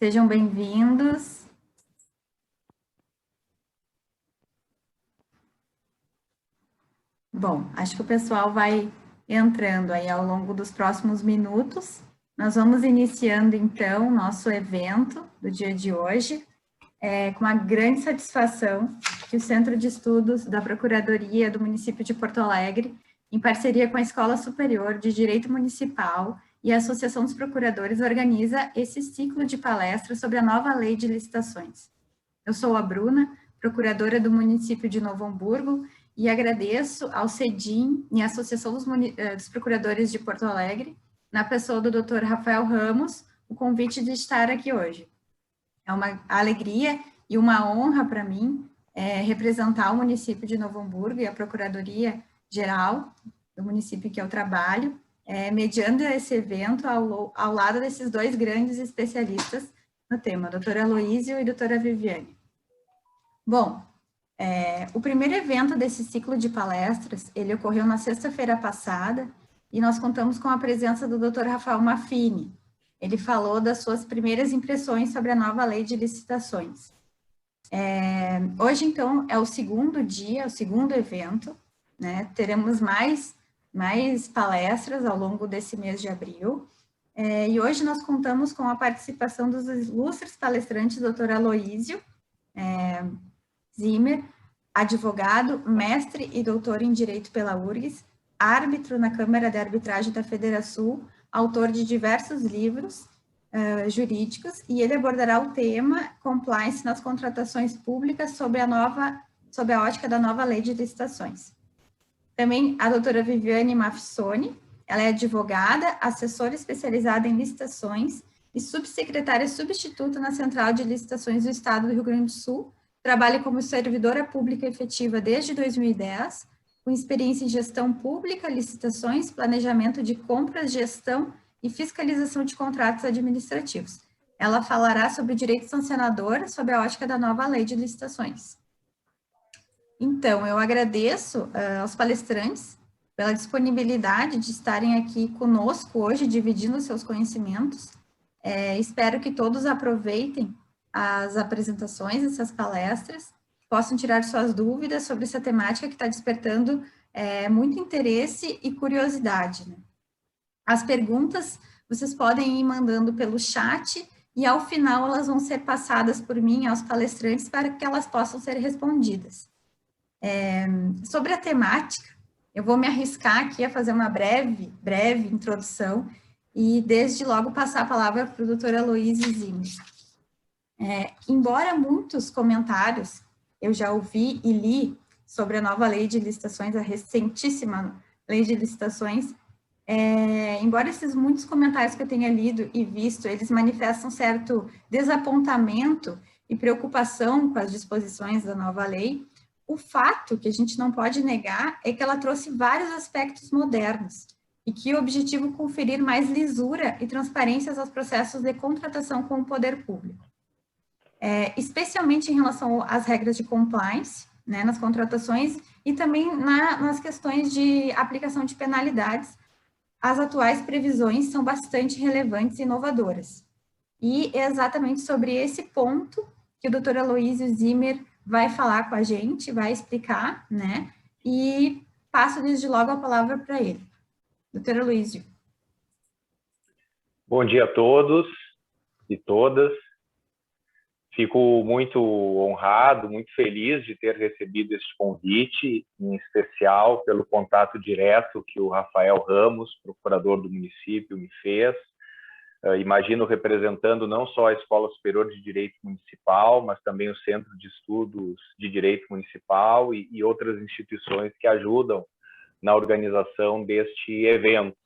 Sejam bem-vindos. Bom, acho que o pessoal vai entrando aí ao longo dos próximos minutos. Nós vamos iniciando, então, nosso evento do dia de hoje, com uma grande satisfação que o Centro de Estudos da Procuradoria do município de Porto Alegre, em parceria com a Escola Superior de Direito Municipal e a Associação dos Procuradores, organiza esse ciclo de palestras sobre a nova lei de licitações. Eu sou a Bruna, procuradora do município de Novo Hamburgo, e agradeço ao CEDIM e à Associação dos Procuradores de Porto Alegre, na pessoa do Dr. Rafael Ramos, o convite de estar aqui hoje. É uma alegria e uma honra para mim representar o município de Novo Hamburgo e a Procuradoria Geral do município que eu trabalho, mediando esse evento ao lado desses dois grandes especialistas no tema, a doutora Aloísio e a doutora Viviane. Bom, o primeiro evento desse ciclo de palestras, ele ocorreu na sexta-feira passada, e nós contamos com a presença do Dr. Rafael Maffini. Ele falou das suas primeiras impressões sobre a nova lei de licitações. Hoje, então, é o segundo dia, o segundo evento, né? Teremos mais palestras ao longo desse mês de abril, e hoje nós contamos com a participação dos ilustres palestrantes, Dr. Aloísio Zimmer, advogado, mestre e doutor em Direito pela URGS, árbitro na Câmara de Arbitragem da Federação, autor de diversos livros jurídicos, e ele abordará o tema compliance nas contratações públicas sob a ótica da nova lei de licitações. Também a doutora Viviane Maffisoni, ela é advogada, assessora especializada em licitações e subsecretária substituta na Central de Licitações do Estado do Rio Grande do Sul. Trabalha como servidora pública efetiva desde 2010, com experiência em gestão pública, licitações, planejamento de compras, gestão e fiscalização de contratos administrativos. Ela falará sobre o direito sancionador, sob a ótica da nova lei de licitações. Então, eu agradeço aos palestrantes pela disponibilidade de estarem aqui conosco hoje, dividindo seus conhecimentos. Espero que todos aproveitem as apresentações, essas palestras, possam tirar suas dúvidas sobre essa temática que está despertando muito interesse e curiosidade, né? As perguntas vocês podem ir mandando pelo chat e, ao final, elas vão ser passadas por mim aos palestrantes para que elas possam ser respondidas. Sobre a temática, eu vou me arriscar aqui a fazer uma breve introdução e, desde logo, passar a palavra para o doutor Aloísio Zimmer. Embora muitos comentários eu já ouvi e li sobre a nova lei de licitações, a recentíssima lei de licitações, embora esses muitos comentários que eu tenha lido e visto, eles manifestam certo desapontamento e preocupação com as disposições da nova lei, o fato que a gente não pode negar é que ela trouxe vários aspectos modernos e que o objetivo é conferir mais lisura e transparência aos processos de contratação com o poder público. Especialmente em relação às regras de compliance, né, nas contratações e também nas questões de aplicação de penalidades, as atuais previsões são bastante relevantes e inovadoras. E é exatamente sobre esse ponto que o Dr. Aloísio Zimmer vai falar com a gente, vai explicar, né, e passo desde logo a palavra para ele. Dr. Aloísio. Bom dia a todos e todas. Fico muito honrado, muito feliz de ter recebido este convite, em especial pelo contato direto que o Rafael Ramos, procurador do município, me fez. Imagino representando não só a Escola Superior de Direito Municipal, mas também o Centro de Estudos de Direito Municipal e outras instituições que ajudam na organização deste evento.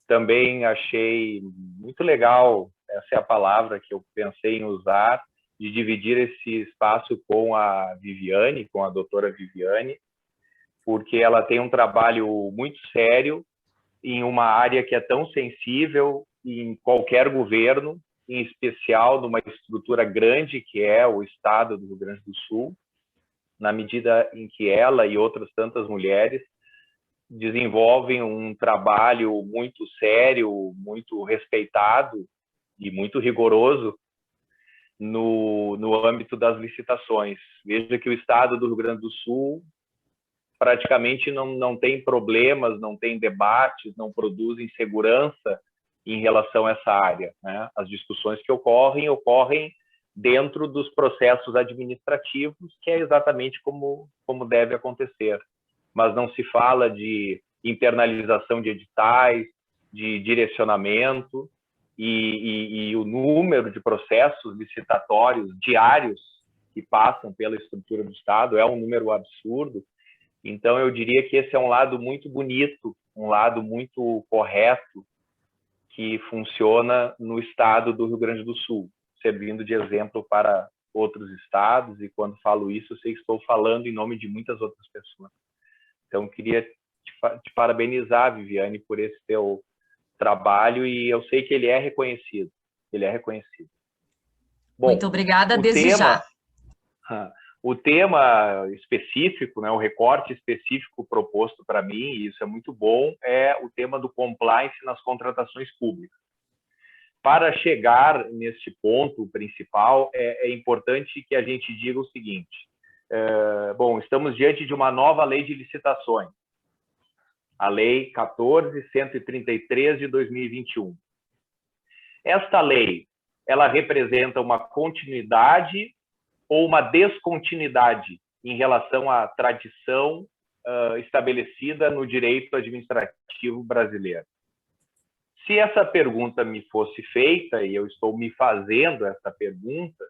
Também achei muito legal, essa é a palavra que eu pensei em usar, de dividir esse espaço com a Viviane, com a doutora Viviane, porque ela tem um trabalho muito sério em uma área que é tão sensível em qualquer governo, em especial numa estrutura grande que é o Estado do Rio Grande do Sul, na medida em que ela e outras tantas mulheres desenvolvem um trabalho muito sério, muito respeitado e muito rigoroso no âmbito das licitações. Veja que o Estado do Rio Grande do Sul praticamente não tem problemas, não tem debates, não produz insegurança em relação a essa área, né? As discussões que ocorrem dentro dos processos administrativos, que é exatamente como deve acontecer. Mas não se fala de internalização de editais, de direcionamento, e o número de processos licitatórios diários que passam pela estrutura do Estado é um número absurdo. Então, eu diria que esse é um lado muito bonito, um lado muito correto, que funciona no Estado do Rio Grande do Sul, servindo de exemplo para outros estados, e quando falo isso, eu sei que estou falando em nome de muitas outras pessoas. Então, queria te parabenizar, Viviane, por esse teu trabalho, e eu sei que ele é reconhecido. Ele é reconhecido. Bom, muito obrigada desde já. O tema específico, né, o recorte específico proposto para mim, e isso é muito bom, é o tema do compliance nas contratações públicas. Para chegar neste ponto principal, é importante que a gente diga o seguinte. Bom, estamos diante de uma nova lei de licitações, a Lei 14.133 de 2021. Esta lei, ela representa uma continuidade ou uma descontinuidade em relação à tradição estabelecida no direito administrativo brasileiro? Se essa pergunta me fosse feita, e eu estou me fazendo essa pergunta,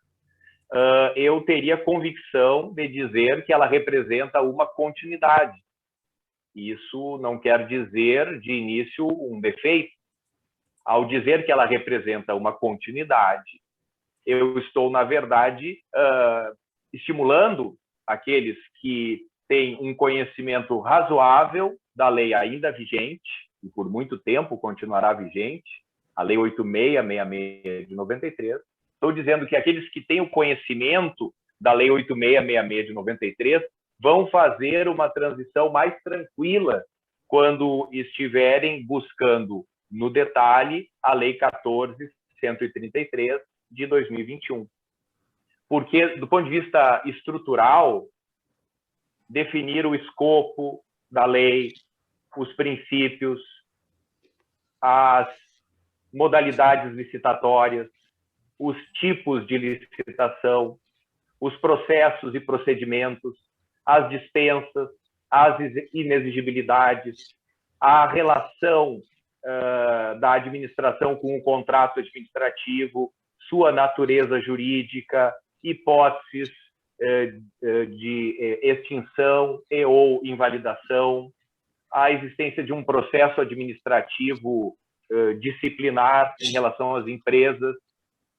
eu teria convicção de dizer que ela representa uma continuidade. Isso não quer dizer, de início, um defeito. Ao dizer que ela representa uma continuidade, eu estou, na verdade, estimulando aqueles que têm um conhecimento razoável da lei ainda vigente, e por muito tempo continuará vigente, a Lei 8666 de 93. Estou dizendo que aqueles que têm o conhecimento da Lei 8666 de 93 vão fazer uma transição mais tranquila quando estiverem buscando, no detalhe, a Lei 14.133 de 2021. Porque, do ponto de vista estrutural, definir o escopo da lei, os princípios, as modalidades licitatórias, os tipos de licitação, os processos e procedimentos, as dispensas, as inexigibilidades, a relação da administração com o contrato administrativo, sua natureza jurídica, hipóteses de extinção e ou invalidação, a existência de um processo administrativo disciplinar em relação às empresas.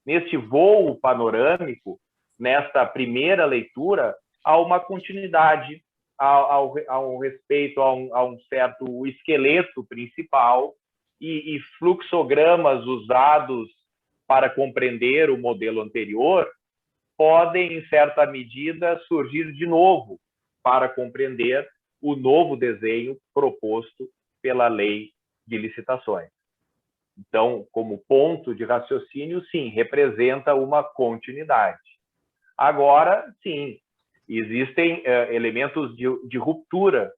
Neste voo panorâmico, nesta primeira leitura, há uma continuidade ao respeito a um certo esqueleto principal e fluxogramas usados para compreender o modelo anterior podem, em certa medida, surgir de novo para compreender o novo desenho proposto pela lei de licitações. Então, como ponto de raciocínio, sim, representa uma continuidade. Agora, sim, existem elementos de ruptura.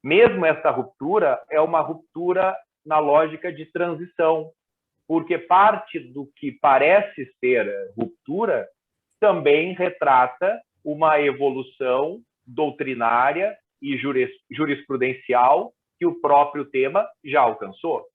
Mesmo essa ruptura é uma ruptura na lógica de transição, porque parte do que parece ser ruptura também retrata uma evolução doutrinária e jurisprudencial que o próprio tema já alcançou.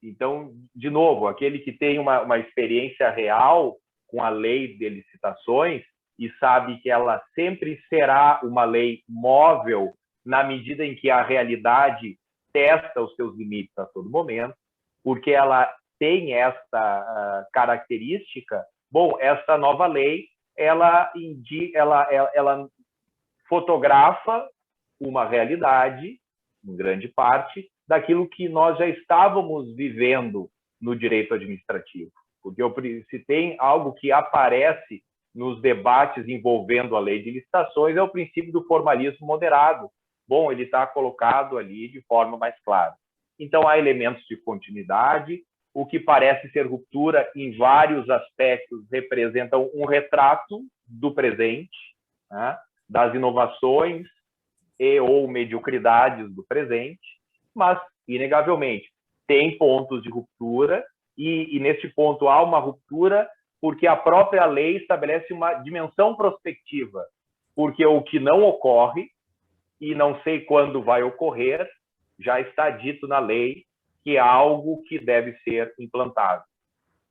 Então, de novo, aquele que tem uma experiência real com a lei de licitações e sabe que ela sempre será uma lei móvel na medida em que a realidade testa os seus limites a todo momento, porque ela tem esta característica. Bom, esta nova lei, ela fotografa uma realidade, em grande parte, daquilo que nós já estávamos vivendo no direito administrativo. Porque se tem algo que aparece nos debates envolvendo a lei de licitações, é o princípio do formalismo moderado. Bom, ele está colocado ali de forma mais clara. Então, há elementos de continuidade, o que parece ser ruptura em vários aspectos representa um retrato do presente, né, das inovações e ou mediocridades do presente, mas, inegavelmente, tem pontos de ruptura e nesse ponto há uma ruptura porque a própria lei estabelece uma dimensão prospectiva, porque o que não ocorre, e não sei quando vai ocorrer, já está dito na lei que é algo que deve ser implantado.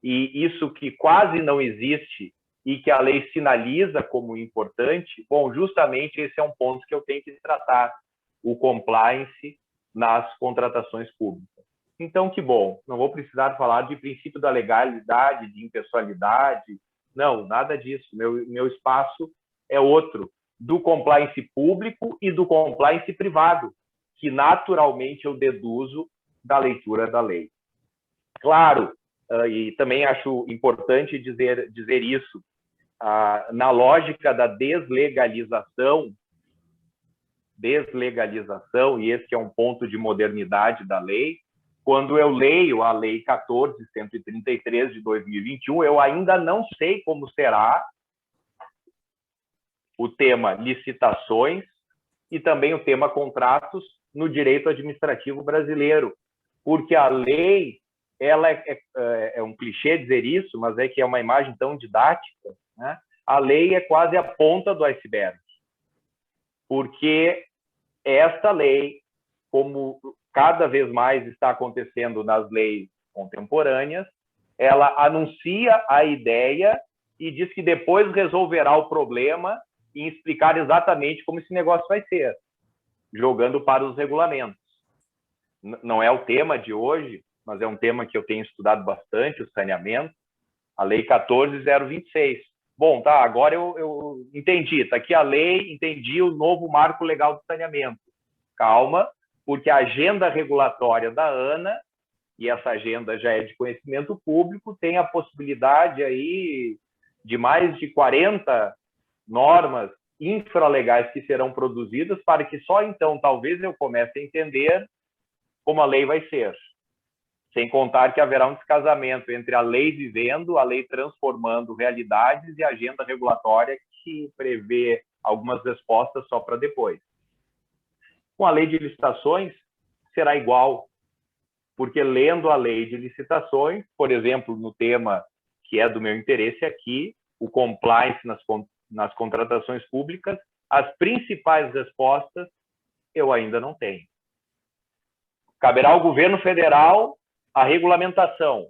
E isso que quase não existe e que a lei sinaliza como importante, bom, justamente esse é um ponto que eu tenho que tratar, o compliance nas contratações públicas. Então, que bom, não vou precisar falar de princípio da legalidade, de impessoalidade, não, nada disso. Meu espaço é outro, do compliance público e do compliance privado, que naturalmente eu deduzo da leitura da lei. Claro, e também acho importante dizer isso, na lógica da deslegalização, e esse é um ponto de modernidade da lei, quando eu leio a Lei 14.133 de 2021, eu ainda não sei como será o tema licitações e também o tema contratos no direito administrativo brasileiro, porque a lei, ela é um clichê dizer isso, mas é que é uma imagem tão didática, né? A lei é quase a ponta do iceberg, porque esta lei, como cada vez mais está acontecendo nas leis contemporâneas, ela anuncia a ideia e diz que depois resolverá o problema em explicar exatamente como esse negócio vai ser, jogando para os regulamentos. Não é o tema de hoje, mas é um tema que eu tenho estudado bastante, o saneamento, a Lei 14.026. Bom, tá, agora eu entendi, está aqui a lei, entendi o novo marco legal do saneamento. Calma, porque a agenda regulatória da ANA, e essa agenda já é de conhecimento público, tem a possibilidade aí de mais de 40 normas infralegais que serão produzidas para que só então talvez eu comece a entender como a lei vai ser. Sem contar que haverá um descasamento entre a lei vivendo, a lei transformando realidades e a agenda regulatória que prevê algumas respostas só para depois. Com a lei de licitações, será igual, porque lendo a lei de licitações, por exemplo, no tema que é do meu interesse aqui, o compliance nas contratações públicas, as principais respostas eu ainda não tenho. Caberá ao governo federal a regulamentação.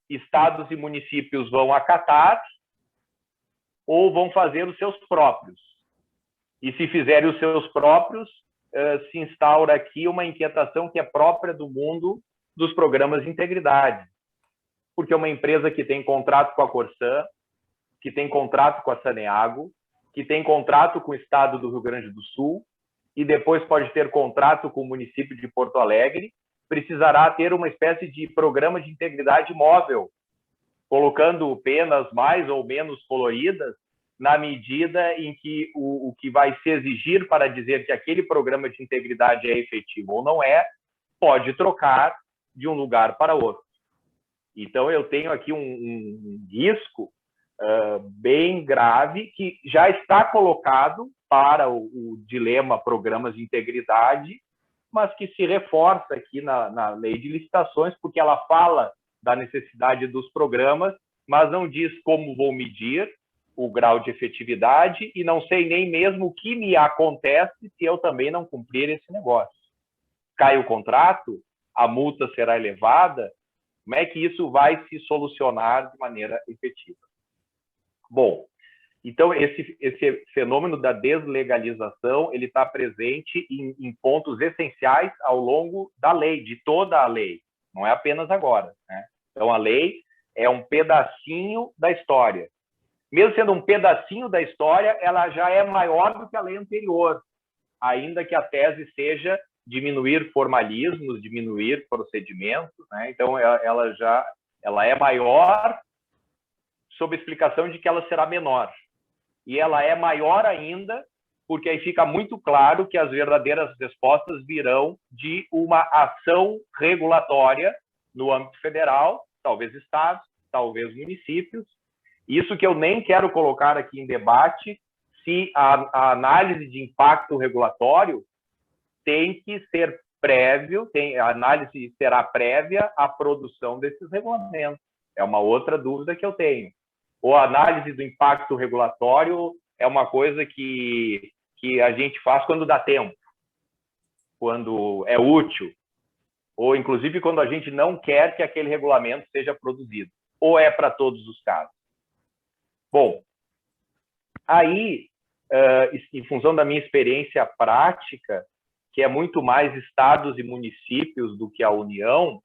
Estados e municípios vão acatar ou vão fazer os seus próprios. E se fizerem os seus próprios, se instaura aqui uma inquietação que é própria do mundo dos programas de integridade. Porque é uma empresa que tem contrato com a Corsan, que tem contrato com a Saneago, que tem contrato com o estado do Rio Grande do Sul, e depois pode ter contrato com o município de Porto Alegre, precisará ter uma espécie de programa de integridade móvel, colocando penas mais ou menos coloridas, na medida em que o que vai se exigir para dizer que aquele programa de integridade é efetivo ou não é, pode trocar de um lugar para outro. Então, eu tenho aqui um risco bem grave que já está colocado para o dilema programas de integridade, mas que se reforça aqui na lei de licitações, porque ela fala da necessidade dos programas, mas não diz como vou medir o grau de efetividade e não sei nem mesmo o que me acontece se eu também não cumprir esse negócio. Cai o contrato, a multa será elevada, como é que isso vai se solucionar de maneira efetiva? Bom, então esse fenômeno da deslegalização, ele está presente em pontos essenciais ao longo da lei, de toda a lei, não é apenas agora, né? Então a lei é um pedacinho da história. Mesmo sendo um pedacinho da história, ela já é maior do que a lei anterior, ainda que a tese seja diminuir formalismos, diminuir procedimentos, né? Então ela é maior sob a explicação de que ela será menor. E ela é maior ainda porque aí fica muito claro que as verdadeiras respostas virão de uma ação regulatória no âmbito federal, talvez estados, talvez municípios. Isso que eu nem quero colocar aqui em debate, se a análise de impacto regulatório tem que ser prévio, a análise será prévia à produção desses regulamentos. É uma outra dúvida que eu tenho. Ou a análise do impacto regulatório é uma coisa que a gente faz quando dá tempo, quando é útil, ou inclusive quando a gente não quer que aquele regulamento seja produzido, ou é para todos os casos. Bom, aí, em função da minha experiência prática, que é muito mais estados e municípios do que a União,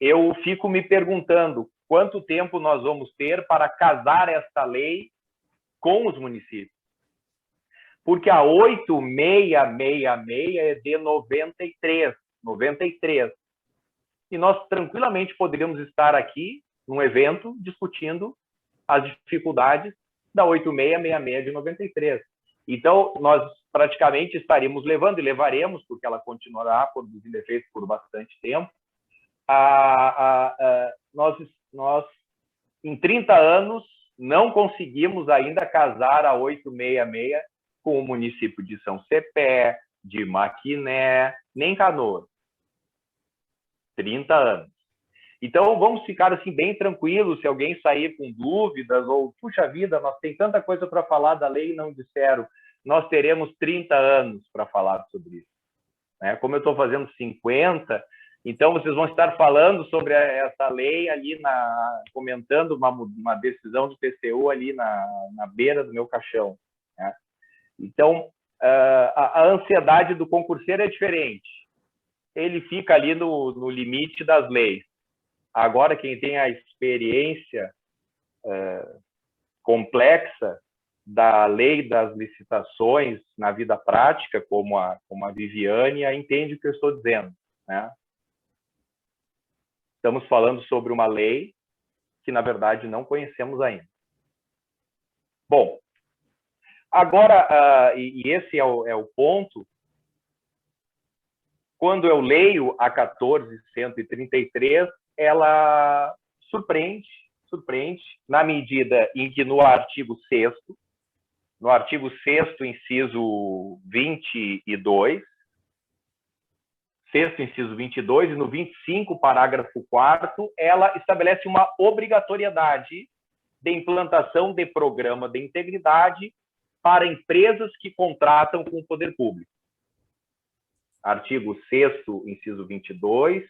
eu fico me perguntando quanto tempo nós vamos ter para casar esta lei com os municípios. Porque a 8666 é de 93. E nós tranquilamente poderíamos estar aqui num evento discutindo as dificuldades da 8666 de 93. Então, nós praticamente estaríamos levando, e levaremos, porque ela continuará produzindo efeitos por bastante tempo, nós, em 30 anos, não conseguimos ainda casar a 866 com o município de São Cepé, de Maquiné, nem Canoas. 30 anos. Então, vamos ficar assim bem tranquilos se alguém sair com dúvidas ou, puxa vida, nós tem tanta coisa para falar da lei e não disseram. Nós teremos 30 anos para falar sobre isso. Como eu estou fazendo 50, então vocês vão estar falando sobre essa lei ali, comentando uma decisão do TCU ali na beira do meu caixão. Então, a ansiedade do concurseiro é diferente. Ele fica ali no limite das leis. Agora, quem tem a experiência complexa da lei das licitações na vida prática, como a Viviane, entende o que eu estou dizendo. Estamos falando sobre uma lei que, na verdade, não conhecemos ainda. Bom, agora, e esse é o ponto, quando eu leio a 14.133, ela surpreende, na medida em que no artigo 6º, inciso 22, e no 25, parágrafo 4º, ela estabelece uma obrigatoriedade de implantação de programa de integridade para empresas que contratam com o poder público. Artigo 6º, inciso 22,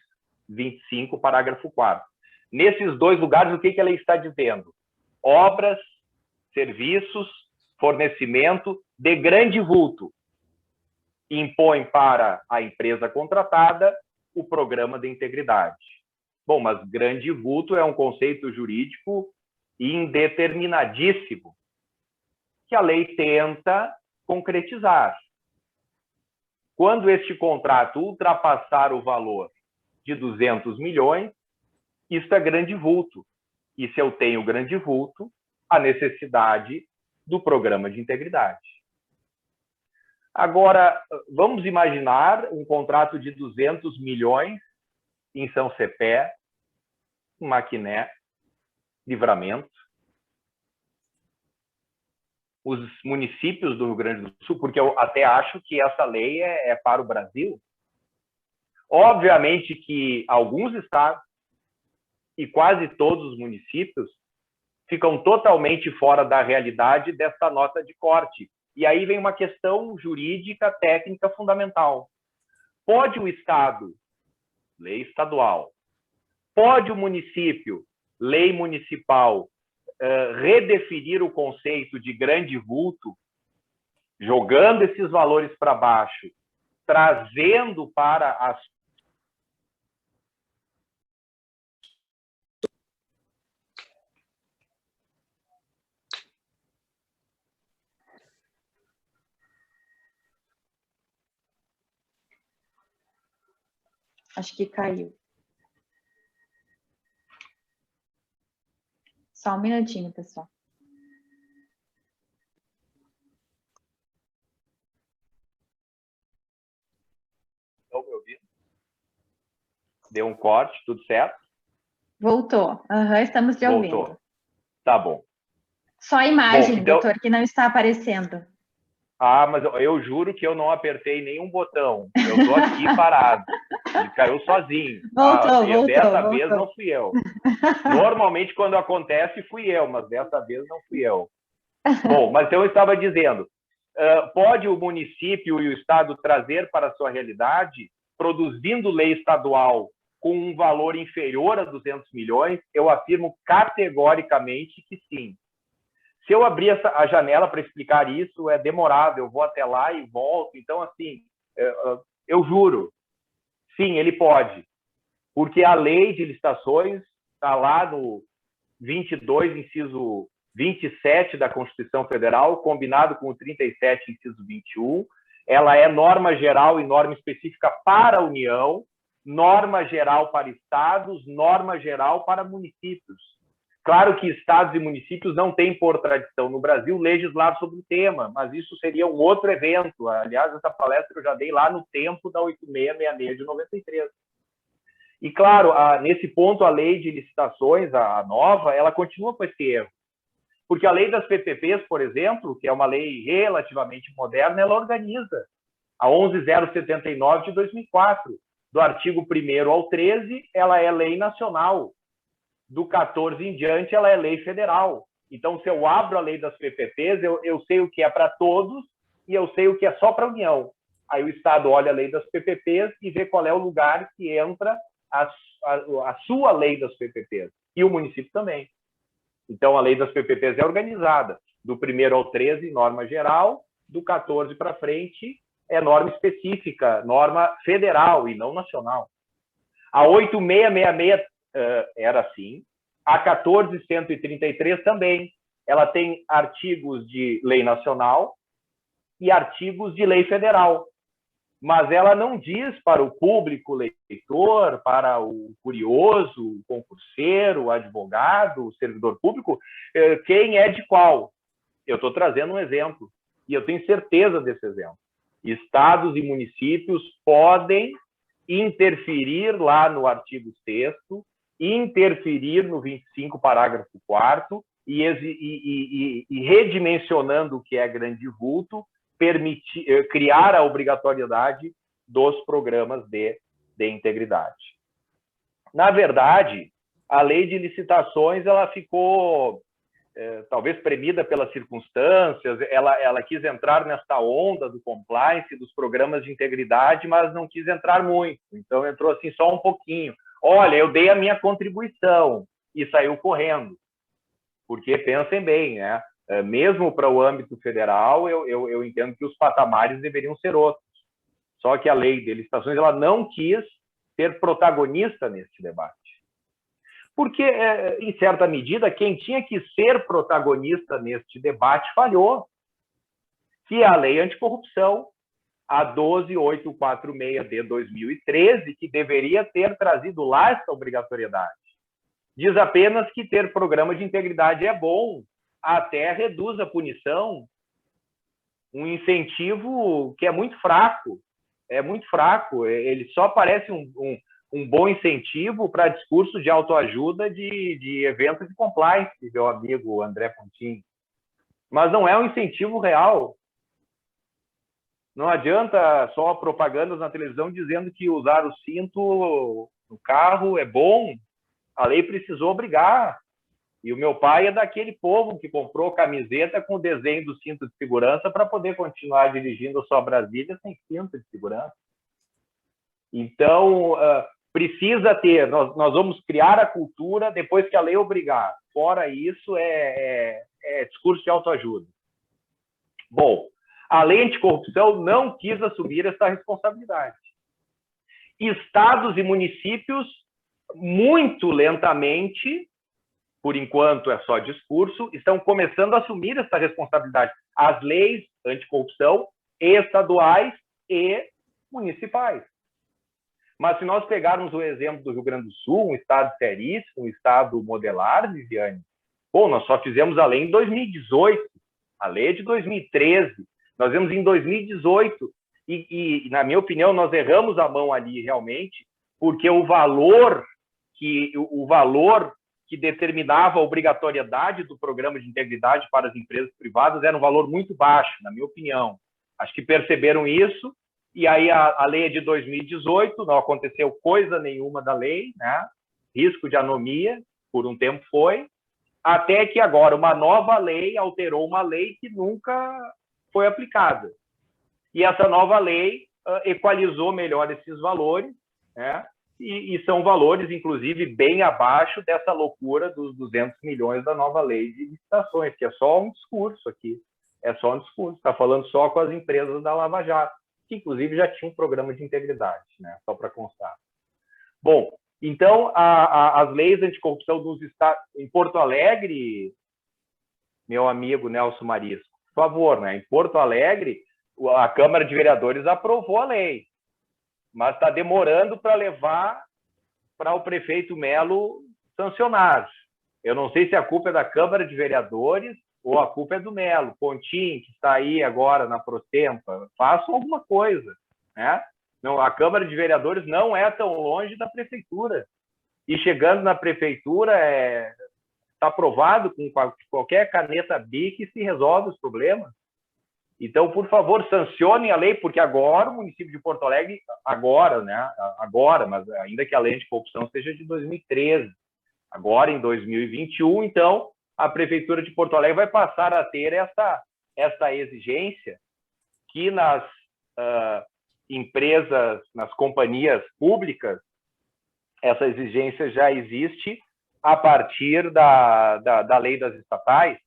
25, parágrafo 4º. Nesses dois lugares, o que ela está dizendo? Obras, serviços, fornecimento de grande vulto. Impõe para a empresa contratada o programa de integridade. Bom, mas grande vulto é um conceito jurídico indeterminadíssimo, que a lei tenta concretizar. Quando este contrato ultrapassar o valor de 200 milhões, isso é grande vulto. E se eu tenho grande vulto, a necessidade do programa de integridade. Agora, vamos imaginar um contrato de 200 milhões em São Cepé, Maquiné, Livramento. Os municípios do Rio Grande do Sul, porque eu até acho que essa lei é para o Brasil. Obviamente que alguns estados e quase todos os municípios ficam totalmente fora da realidade dessa nota de corte. E aí vem uma questão jurídica, técnica fundamental. Pode o Estado, lei estadual, pode o município, lei municipal, redefinir o conceito de grande vulto, jogando esses valores para baixo, trazendo para as Acho que caiu. Só um minutinho, pessoal. Estão me ouvindo? Deu um corte, tudo certo? Voltou. Estamos te ouvindo. Voltou. Tá bom. Só a imagem, bom, então... doutor, que não está aparecendo. Ah, mas eu juro que eu não apertei nenhum botão. Eu estou aqui parado. Ele caiu sozinho. Voltou. Dessa vez não fui eu. Normalmente, quando acontece, fui eu, mas dessa vez não fui eu. Bom, mas eu estava dizendo, pode o município e o Estado trazer para a sua realidade, produzindo lei estadual com um valor inferior a 200 milhões? Eu afirmo categoricamente que sim. Se eu abrir a janela para explicar isso, é demorado, eu vou até lá e volto. Então, assim, eu juro, sim, ele pode. Porque a lei de licitações está lá no 22, inciso 27 da Constituição Federal, combinado com o 37, inciso 21. Ela é norma geral e norma específica para a União, norma geral para estados, norma geral para municípios. Claro que estados e municípios não têm por tradição no Brasil legislar sobre o tema, mas isso seria um outro evento. Aliás, essa palestra eu já dei lá no tempo da 8666 de 93. E, claro, nesse ponto, a lei de licitações, a nova, ela continua com esse erro. Porque a lei das PPPs, por exemplo, que é uma lei relativamente moderna, ela organiza. A 11.079 de 2004, do artigo 1º ao 13, ela é lei nacional. Do 14 em diante, ela é lei federal. Então, se eu abro a lei das PPPs, eu sei o que é para todos e eu sei o que é só para a União. Aí o Estado olha a lei das PPPs e vê qual é o lugar que entra a sua lei das PPPs. E o município também. Então, a lei das PPPs é organizada. Do 1º ao 13, norma geral. Do 14 para frente, é norma específica, norma federal e não nacional. A 8666 era assim. A 14.133 também. Ela tem artigos de lei nacional e artigos de lei federal. Mas ela não diz para o público leitor, para o curioso, o concurseiro, o advogado, o servidor público, quem é de qual. Eu estou trazendo um exemplo, e eu tenho certeza desse exemplo. Estados e municípios podem interferir lá no artigo 6º, interferir no 25, parágrafo 4º, e redimensionando o que é grande vulto, criar a obrigatoriedade dos programas de integridade. Na verdade, a lei de licitações ela ficou talvez premida pelas circunstâncias, ela quis entrar nesta onda do compliance, dos programas de integridade, mas não quis entrar muito, então entrou assim só um pouquinho. Olha, eu dei a minha contribuição e saiu correndo, porque pensem bem, né? Mesmo para o âmbito federal, eu entendo que os patamares deveriam ser outros. Só que a lei de licitações ela não quis ser protagonista nesse debate. Porque, em certa medida, quem tinha que ser protagonista neste debate falhou. Que é a lei anticorrupção, a 12.846 de 2013, que deveria ter trazido lá essa obrigatoriedade. Diz apenas que ter programa de integridade é bom, até reduz a punição, um incentivo que é muito fraco, ele só parece um bom incentivo para discurso de autoajuda de eventos de compliance, meu amigo André Pontin, mas não é um incentivo real. Não adianta só propagandas na televisão dizendo que usar o cinto no carro é bom, a lei precisou obrigar. E o meu pai é daquele povo que comprou camiseta com o desenho do cinto de segurança para poder continuar dirigindo a sua Brasília sem cinto de segurança. Então, precisa ter, nós vamos criar a cultura depois que a lei obrigar. Fora isso, é discurso de autoajuda. Bom, a lei anticorrupção não quis assumir essa responsabilidade. Estados e municípios, muito lentamente, por enquanto é só discurso, estão começando a assumir essa responsabilidade. As leis anticorrupção estaduais e municipais. Mas se nós pegarmos o exemplo do Rio Grande do Sul, um estado seríssimo, um estado modelar, Viviane, bom, nós só fizemos a lei em 2018, a lei é de 2013, nós vemos em 2018, e na minha opinião, nós erramos a mão ali realmente, porque o valor que determinava a obrigatoriedade do programa de integridade para as empresas privadas era um valor muito baixo, na minha opinião. Acho que perceberam isso, e aí a lei é de 2018, não aconteceu coisa nenhuma da lei, né? Risco de anomia, por um tempo foi, até que agora uma nova lei alterou uma lei que nunca foi aplicada. E essa nova lei equalizou melhor esses valores, né? E são valores, inclusive, bem abaixo dessa loucura dos 200 milhões da nova lei de licitações, que é só um discurso aqui. É só um discurso. Está falando só com as empresas da Lava Jato, que, inclusive, já tinha um programa de integridade, né? Só para constar. Bom, então, as leis anticorrupção dos estados... Em Porto Alegre, meu amigo Nelson Marisco, por favor, né? Em Porto Alegre, a Câmara de Vereadores aprovou a lei, mas está demorando para levar para o prefeito Melo sancionar. Eu não sei se a culpa é da Câmara de Vereadores ou a culpa é do Melo. Pontim, que está aí agora na Prostempa, façam alguma coisa, né? Não, a Câmara de Vereadores não é tão longe da prefeitura. E chegando na prefeitura, está aprovado com qualquer caneta BIC e se resolve os problemas. Então, por favor, sancionem a lei, porque agora o município de Porto Alegre, mas ainda que a lei de corrupção seja de 2013, agora em 2021, então, a Prefeitura de Porto Alegre vai passar a ter essa exigência que nas empresas, nas companhias públicas, essa exigência já existe a partir da lei das estatais.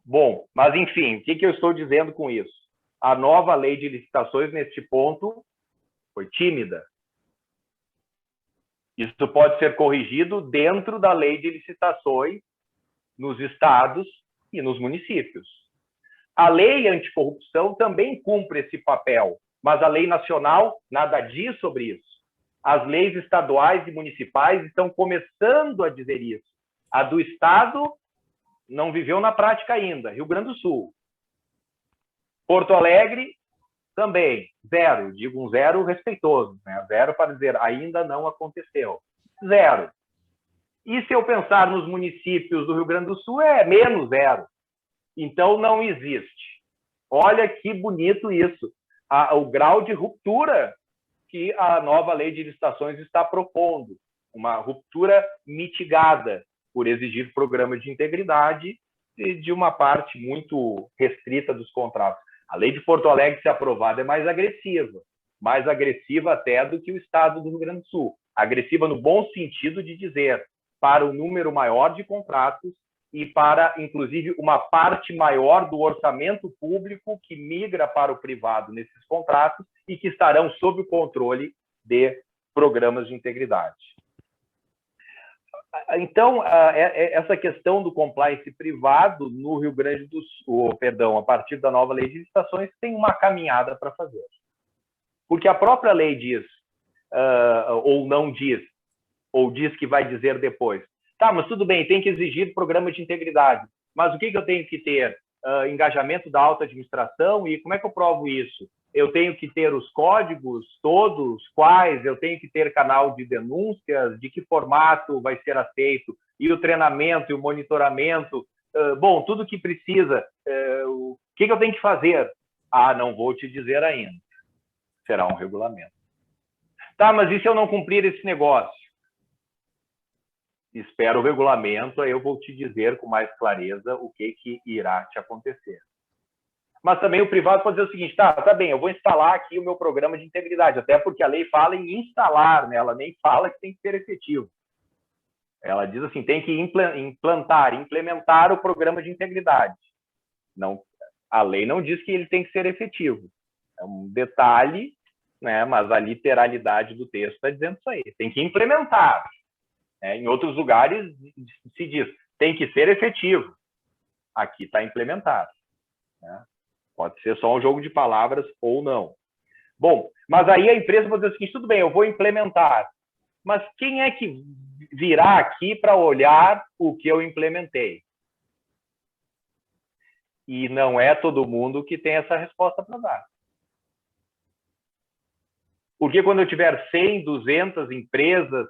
Bom, mas enfim, o que eu estou dizendo com isso? A nova lei de licitações, neste ponto, foi tímida. Isso pode ser corrigido dentro da lei de licitações nos estados e nos municípios. A lei anticorrupção também cumpre esse papel, mas a lei nacional nada diz sobre isso. As leis estaduais e municipais estão começando a dizer isso. A do estado não viveu na prática ainda, Rio Grande do Sul. Porto Alegre, também, zero. Digo um zero respeitoso, né? Zero para dizer, ainda não aconteceu. Zero. E se eu pensar nos municípios do Rio Grande do Sul, é menos zero. Então, não existe. Olha que bonito isso. O grau de ruptura que a nova lei de licitações está propondo. Uma ruptura mitigada, por exigir programas de integridade de uma parte muito restrita dos contratos. A lei de Porto Alegre, se aprovada, é mais agressiva até do que o estado do Rio Grande do Sul. Agressiva no bom sentido de dizer, para um número maior de contratos e para, inclusive, uma parte maior do orçamento público que migra para o privado nesses contratos e que estarão sob o controle de programas de integridade. Então, essa questão do compliance privado no Rio Grande do Sul, a partir da nova lei de licitações, tem uma caminhada para fazer. Porque a própria lei diz, ou não diz, ou diz que vai dizer depois. Tá, mas tudo bem, tem que exigir programa de integridade. Mas o que eu tenho que ter? Engajamento da alta administração, e como é que eu provo isso? Eu tenho que ter os códigos todos, quais, eu tenho que ter canal de denúncias, de que formato vai ser aceito, e o treinamento e o monitoramento. Bom, tudo que precisa. O que eu tenho que fazer? Não vou te dizer ainda. Será um regulamento. Tá, mas e se eu não cumprir esse negócio? Espera o regulamento, aí eu vou te dizer com mais clareza o que irá te acontecer. Mas também o privado pode dizer o seguinte, tá bem, eu vou instalar aqui o meu programa de integridade, até porque a lei fala em instalar, né? Ela nem fala que tem que ser efetivo. Ela diz assim, tem que implementar o programa de integridade. Não, a lei não diz que ele tem que ser efetivo. É um detalhe, né? Mas a literalidade do texto está dizendo isso aí. Tem que implementar. Em outros lugares se diz, tem que ser efetivo. Aqui está implementado. Né? Pode ser só um jogo de palavras ou não. Bom, mas aí a empresa pode dizer o seguinte, tudo bem, eu vou implementar. Mas quem é que virá aqui para olhar o que eu implementei? E não é todo mundo que tem essa resposta para dar. Porque quando eu tiver 100, 200 empresas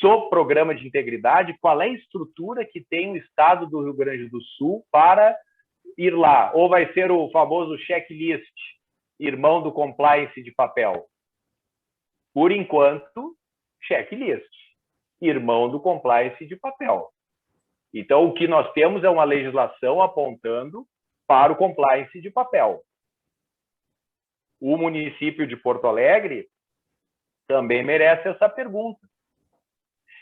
sob programa de integridade, qual é a estrutura que tem o Estado do Rio Grande do Sul para ir lá? Ou vai ser o famoso checklist, irmão do compliance de papel? Por enquanto, checklist, irmão do compliance de papel. Então, o que nós temos é uma legislação apontando para o compliance de papel. O município de Porto Alegre também merece essa pergunta.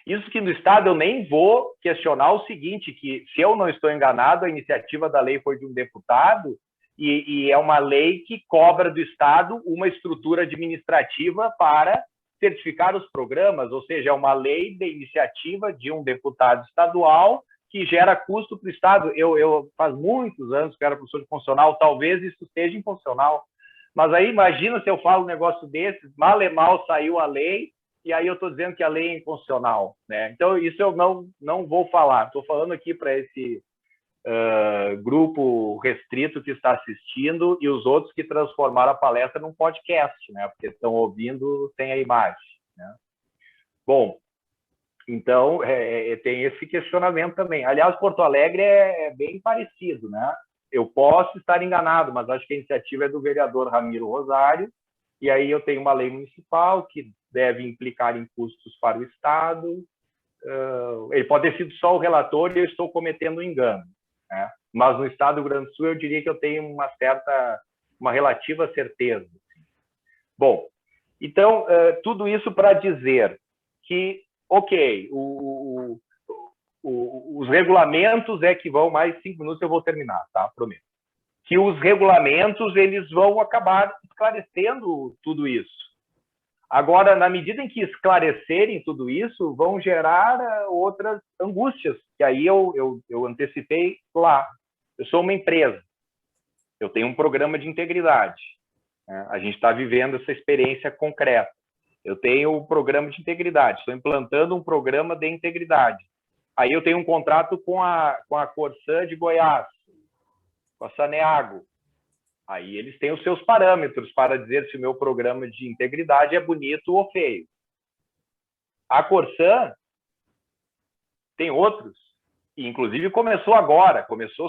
Isso que no Estado eu nem vou questionar o seguinte, que, se eu não estou enganado, a iniciativa da lei foi de um deputado e é uma lei que cobra do Estado uma estrutura administrativa para certificar os programas, ou seja, é uma lei de iniciativa de um deputado estadual que gera custo para o Estado. Eu faz muitos anos que era professor de funcional, talvez isso esteja infuncional. Mas aí imagina se eu falo um negócio desses, mal e mal saiu a lei, e aí eu estou dizendo que a lei é inconstitucional, né? Então, isso eu não vou falar. Estou falando aqui para esse grupo restrito que está assistindo e os outros que transformaram a palestra num podcast, né? Porque estão ouvindo sem a imagem, né? Bom, então, tem esse questionamento também. Aliás, Porto Alegre é bem parecido, né? Eu posso estar enganado, mas acho que a iniciativa é do vereador Ramiro Rosário, e aí eu tenho uma lei municipal que deve implicar em custos para o Estado. Ele pode ter sido só o relator e eu estou cometendo um engano, né? Mas no Estado do Rio Grande do Sul eu diria que eu tenho uma relativa certeza. Bom, então, tudo isso para dizer que, ok, os regulamentos é que vão, mais 5 minutos eu vou terminar, tá? Prometo. Que os regulamentos, eles vão acabar esclarecendo tudo isso. Agora, na medida em que esclarecerem tudo isso, vão gerar outras angústias, que aí eu antecipei lá. Eu sou uma empresa, eu tenho um programa de integridade, né? A gente está vivendo essa experiência concreta. Eu tenho um programa de integridade, estou implantando um programa de integridade. Aí eu tenho um contrato com a Corsã de Goiás, com a Saneago. Aí eles têm os seus parâmetros para dizer se o meu programa de integridade é bonito ou feio. A Corsã tem outros, e inclusive começou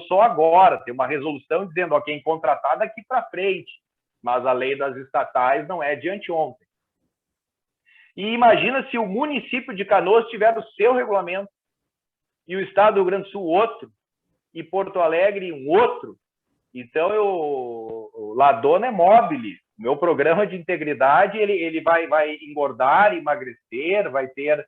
só agora, tem uma resolução dizendo, ó, quem contratar daqui para frente, mas a lei das estatais não é de anteontem. E imagina se o município de Canoas tiver o seu regulamento, e o Estado do Rio Grande do Sul outro, e Porto Alegre um outro. Então, La Donna é mobile. Meu programa de integridade, ele vai engordar, emagrecer, vai ter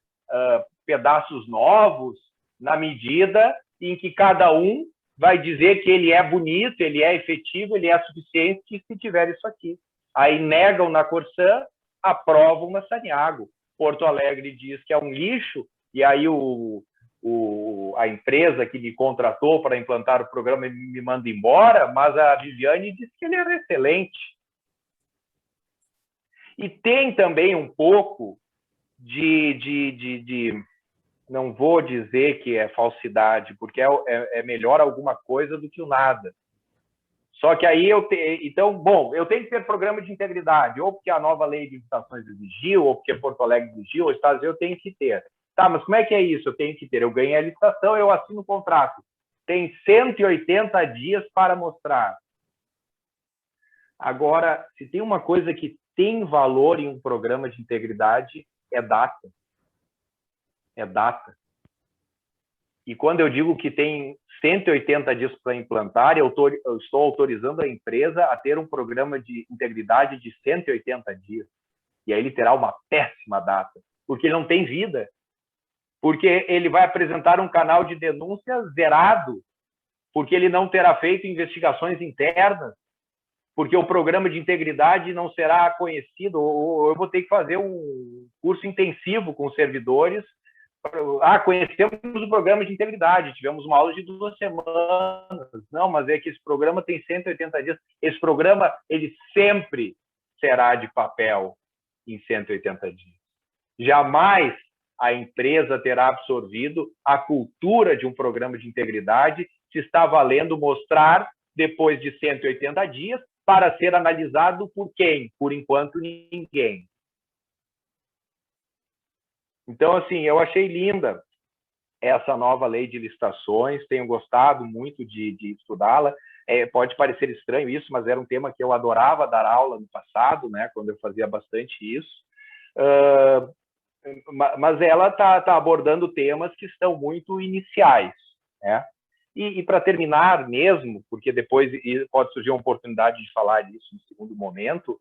pedaços novos, na medida em que cada um vai dizer que ele é bonito, ele é efetivo, ele é suficiente se tiver isso aqui. Aí negam na Corsã, aprovam na Saneago. Porto Alegre diz que é um lixo, e aí a empresa que me contratou para implantar o programa me manda embora, mas a Viviane disse que ele era excelente. E tem também um pouco não vou dizer que é falsidade, porque é melhor alguma coisa do que o nada. Só que aí então, bom, eu tenho que ter programa de integridade, ou porque a nova lei de licitações exigiu, ou porque Porto Alegre exigiu, ou Estados Unidos, eu tenho que ter. Tá, mas como é que é isso? Eu tenho que ter. Eu ganhei a licitação, eu assino o contrato. Tem 180 dias para mostrar. Agora, se tem uma coisa que tem valor em um programa de integridade, é data. É data. E quando eu digo que tem 180 dias para implantar, eu estou autorizando a empresa a ter um programa de integridade de 180 dias. E aí ele terá uma péssima data, porque ele não tem vida. Porque ele vai apresentar um canal de denúncia zerado, porque ele não terá feito investigações internas, porque o programa de integridade não será conhecido, ou eu vou ter que fazer um curso intensivo com os servidores. Conhecemos o programa de integridade, tivemos uma aula de 2 semanas. Não, mas é que esse programa tem 180 dias. Esse programa, ele sempre será de papel em 180 dias. Jamais a empresa terá absorvido a cultura de um programa de integridade se está valendo mostrar, depois de 180 dias, para ser analisado por quem? Por enquanto, ninguém. Então, assim, eu achei linda essa nova lei de licitações, tenho gostado muito de estudá-la. Pode parecer estranho isso, mas era um tema que eu adorava dar aula no passado, né, quando eu fazia bastante isso. Mas ela está abordando temas que estão muito iniciais, né? E para terminar mesmo, porque depois pode surgir uma oportunidade de falar disso no segundo momento,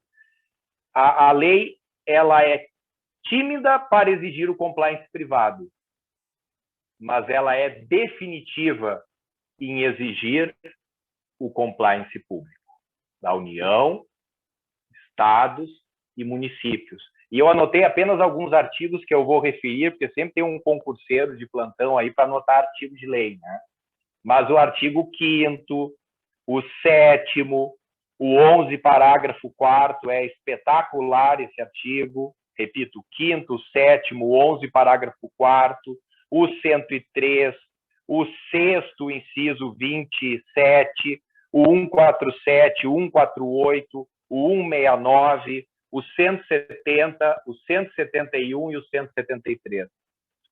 a lei ela é tímida para exigir o compliance privado, mas ela é definitiva em exigir o compliance público da União, estados e municípios. E eu anotei apenas alguns artigos que eu vou referir, porque sempre tem um concurseiro de plantão aí para anotar artigo de lei, né? Mas o artigo 5º, o 7º, o 11, parágrafo 4º, é espetacular esse artigo. Repito, o 5º, o 7º, o 11, parágrafo 4º, o 103, o 6º, inciso 27, o 147, o 148, o 169, o 170, o 171 e o 173.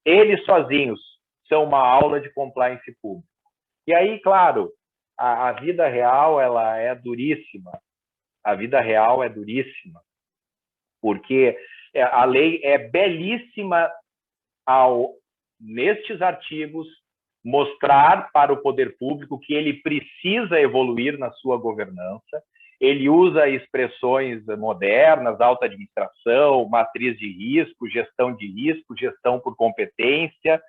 Eles sozinhos são uma aula de compliance público. E aí, claro, a vida real ela é duríssima. A vida real é duríssima, porque a lei é belíssima ao, nestes artigos, mostrar para o poder público que ele precisa evoluir na sua governança. Ele usa expressões modernas, alta administração, matriz de risco, gestão por competência.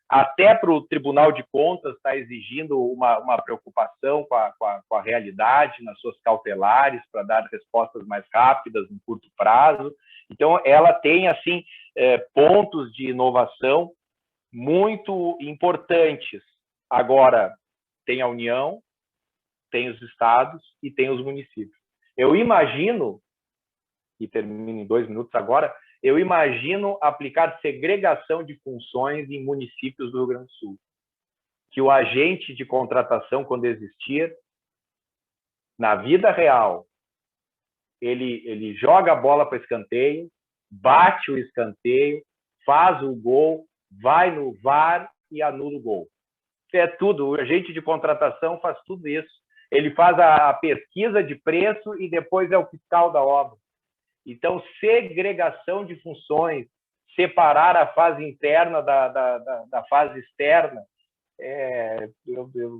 Até para o Tribunal de Contas está exigindo uma preocupação com a realidade nas suas cautelares para dar respostas mais rápidas em curto prazo. Então, ela tem assim pontos de inovação muito importantes. Agora, tem a União, tem os estados e tem os municípios. Eu imagino, e termino em 2 minutos agora, eu imagino aplicar segregação de funções em municípios do Rio Grande do Sul. Que o agente de contratação, quando existir, na vida real, ele joga a bola para escanteio, bate o escanteio, faz o gol, vai no VAR e anula o gol. É tudo, o agente de contratação faz tudo isso. Ele faz a pesquisa de preço e depois é o fiscal da obra. Então, segregação de funções, separar a fase interna da fase externa,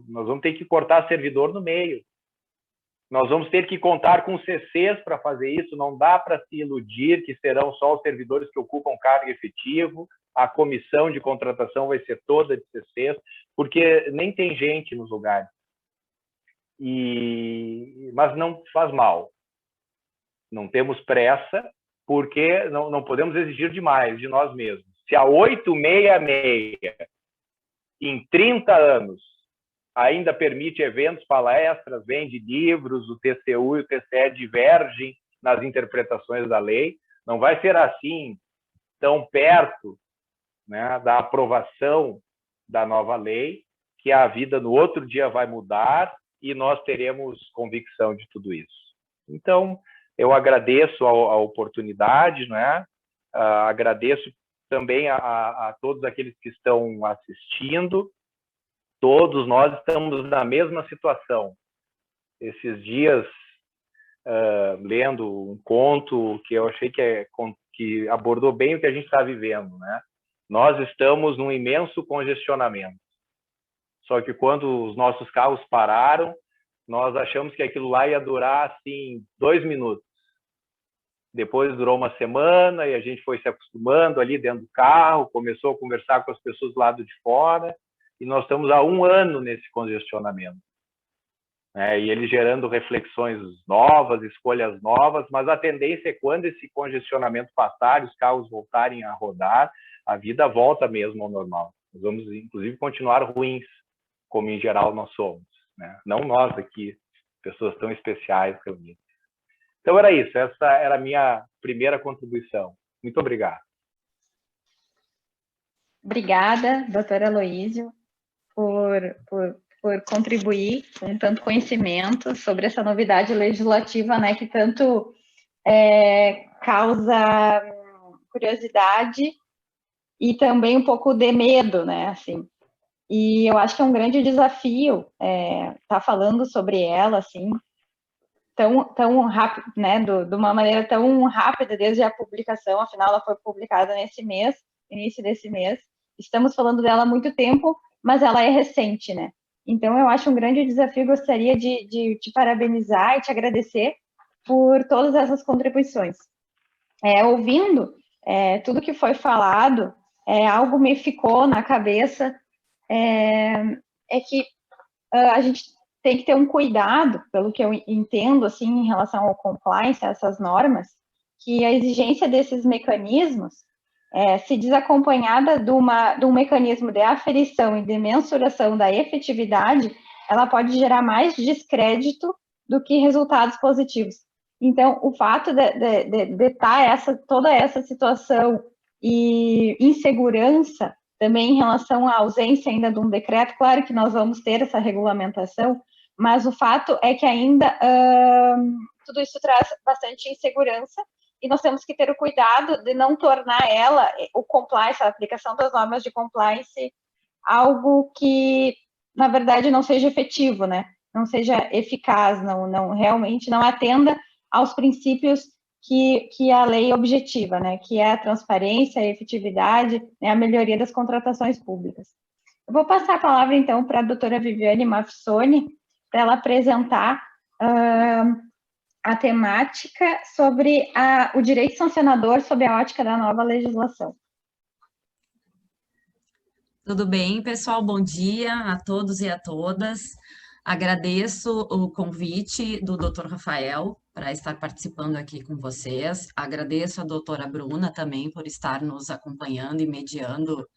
nós vamos ter que cortar servidor no meio. Nós vamos ter que contar com CCs para fazer isso. Não dá para se iludir que serão só os servidores que ocupam cargo efetivo. A comissão de contratação vai ser toda de CCs, porque nem tem gente nos lugares. Mas não faz mal. Não temos pressa, porque não podemos exigir demais de nós mesmos. Se a 866, em 30 anos, ainda permite eventos, palestras, vende livros, o TCU e o TCE divergem nas interpretações da lei, não vai ser assim tão perto, né, da aprovação da nova lei, que a vida no outro dia vai mudar e nós teremos convicção de tudo isso. Então, eu agradeço a oportunidade, né? Agradeço também a todos aqueles que estão assistindo. Todos nós estamos na mesma situação. Esses dias, lendo um conto que eu achei que abordou bem o que a gente está vivendo, né? Nós estamos num imenso congestionamento. Só que quando os nossos carros pararam, nós achamos que aquilo lá ia durar, assim, 2 minutos. Depois durou uma semana e a gente foi se acostumando ali dentro do carro, começou a conversar com as pessoas do lado de fora e nós estamos há 1 ano nesse congestionamento. E ele gerando reflexões novas, escolhas novas, mas a tendência é quando esse congestionamento passar e os carros voltarem a rodar, a vida volta mesmo ao normal. Nós vamos, inclusive, continuar ruins, como em geral nós somos, né? Não nós aqui, pessoas tão especiais reunidas. Então era isso, essa era a minha primeira contribuição. Muito obrigado. Obrigada, doutor Aloísio, por por contribuir com tanto conhecimento sobre essa novidade legislativa, né, que tanto causa curiosidade e também um pouco de medo, né, assim. E eu acho que é um grande desafio estar falando sobre ela, assim, tão rápido, né, de uma maneira tão rápida desde a publicação. Afinal, ela foi publicada nesse mês, início desse mês. Estamos falando dela há muito tempo, mas ela é recente, né? Então, eu acho um grande desafio. Gostaria de te parabenizar e te agradecer por todas essas contribuições. Ouvindo tudo que foi falado, algo me ficou na cabeça, que a gente tem que ter um cuidado, pelo que eu entendo, assim, em relação ao compliance, a essas normas, que a exigência desses mecanismos, se desacompanhada de um mecanismo de aferição e de mensuração da efetividade, ela pode gerar mais descrédito do que resultados positivos. Então, o fato de estar toda essa situação e insegurança também em relação à ausência ainda de um decreto, claro que nós vamos ter essa regulamentação, mas o fato é que ainda tudo isso traz bastante insegurança e nós temos que ter o cuidado de não tornar o compliance, a aplicação das normas de compliance, algo que, na verdade, não seja efetivo, né? Não seja eficaz, realmente não atenda aos princípios que a lei objetiva, né, que é a transparência, a efetividade, né, a melhoria das contratações públicas. Eu vou passar a palavra, então, para a doutora Viviane Mafsoni, para ela apresentar a temática sobre o direito sancionador sob a ótica da nova legislação. Tudo bem, pessoal? Bom dia a todos e a todas. Agradeço o convite do Dr. Rafael para estar participando aqui com vocês. Agradeço a doutora Bruna também por estar nos acompanhando e mediando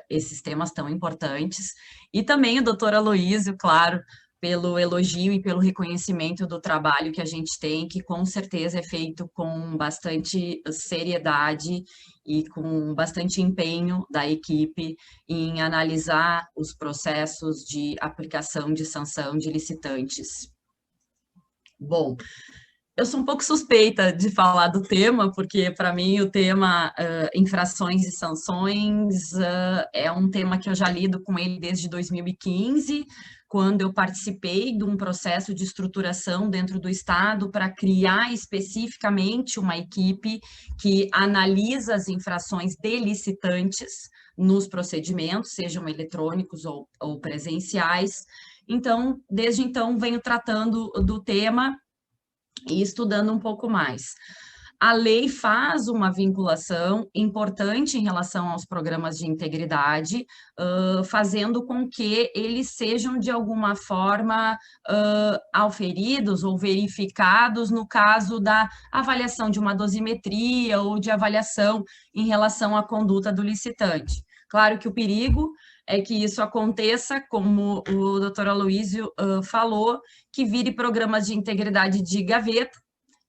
esses temas tão importantes. E também o doutor Aloísio, claro, pelo elogio e pelo reconhecimento do trabalho que a gente tem, que com certeza é feito com bastante seriedade e com bastante empenho da equipe em analisar os processos de aplicação de sanção de licitantes. Bom, eu sou um pouco suspeita de falar do tema, porque para mim o tema infrações e sanções é um tema que eu já lido com ele desde 2015, quando eu participei de um processo de estruturação dentro do Estado para criar especificamente uma equipe que analisa as infrações de licitantes nos procedimentos, sejam eletrônicos ou presenciais. Então, desde então, venho tratando do tema e estudando um pouco mais. A lei faz uma vinculação importante em relação aos programas de integridade, fazendo com que eles sejam, de alguma forma, auferidos ou verificados no caso da avaliação de uma dosimetria ou de avaliação em relação à conduta do licitante. Claro que o perigo é que isso aconteça, como o doutor Aloísio falou, que vire programas de integridade de gaveta,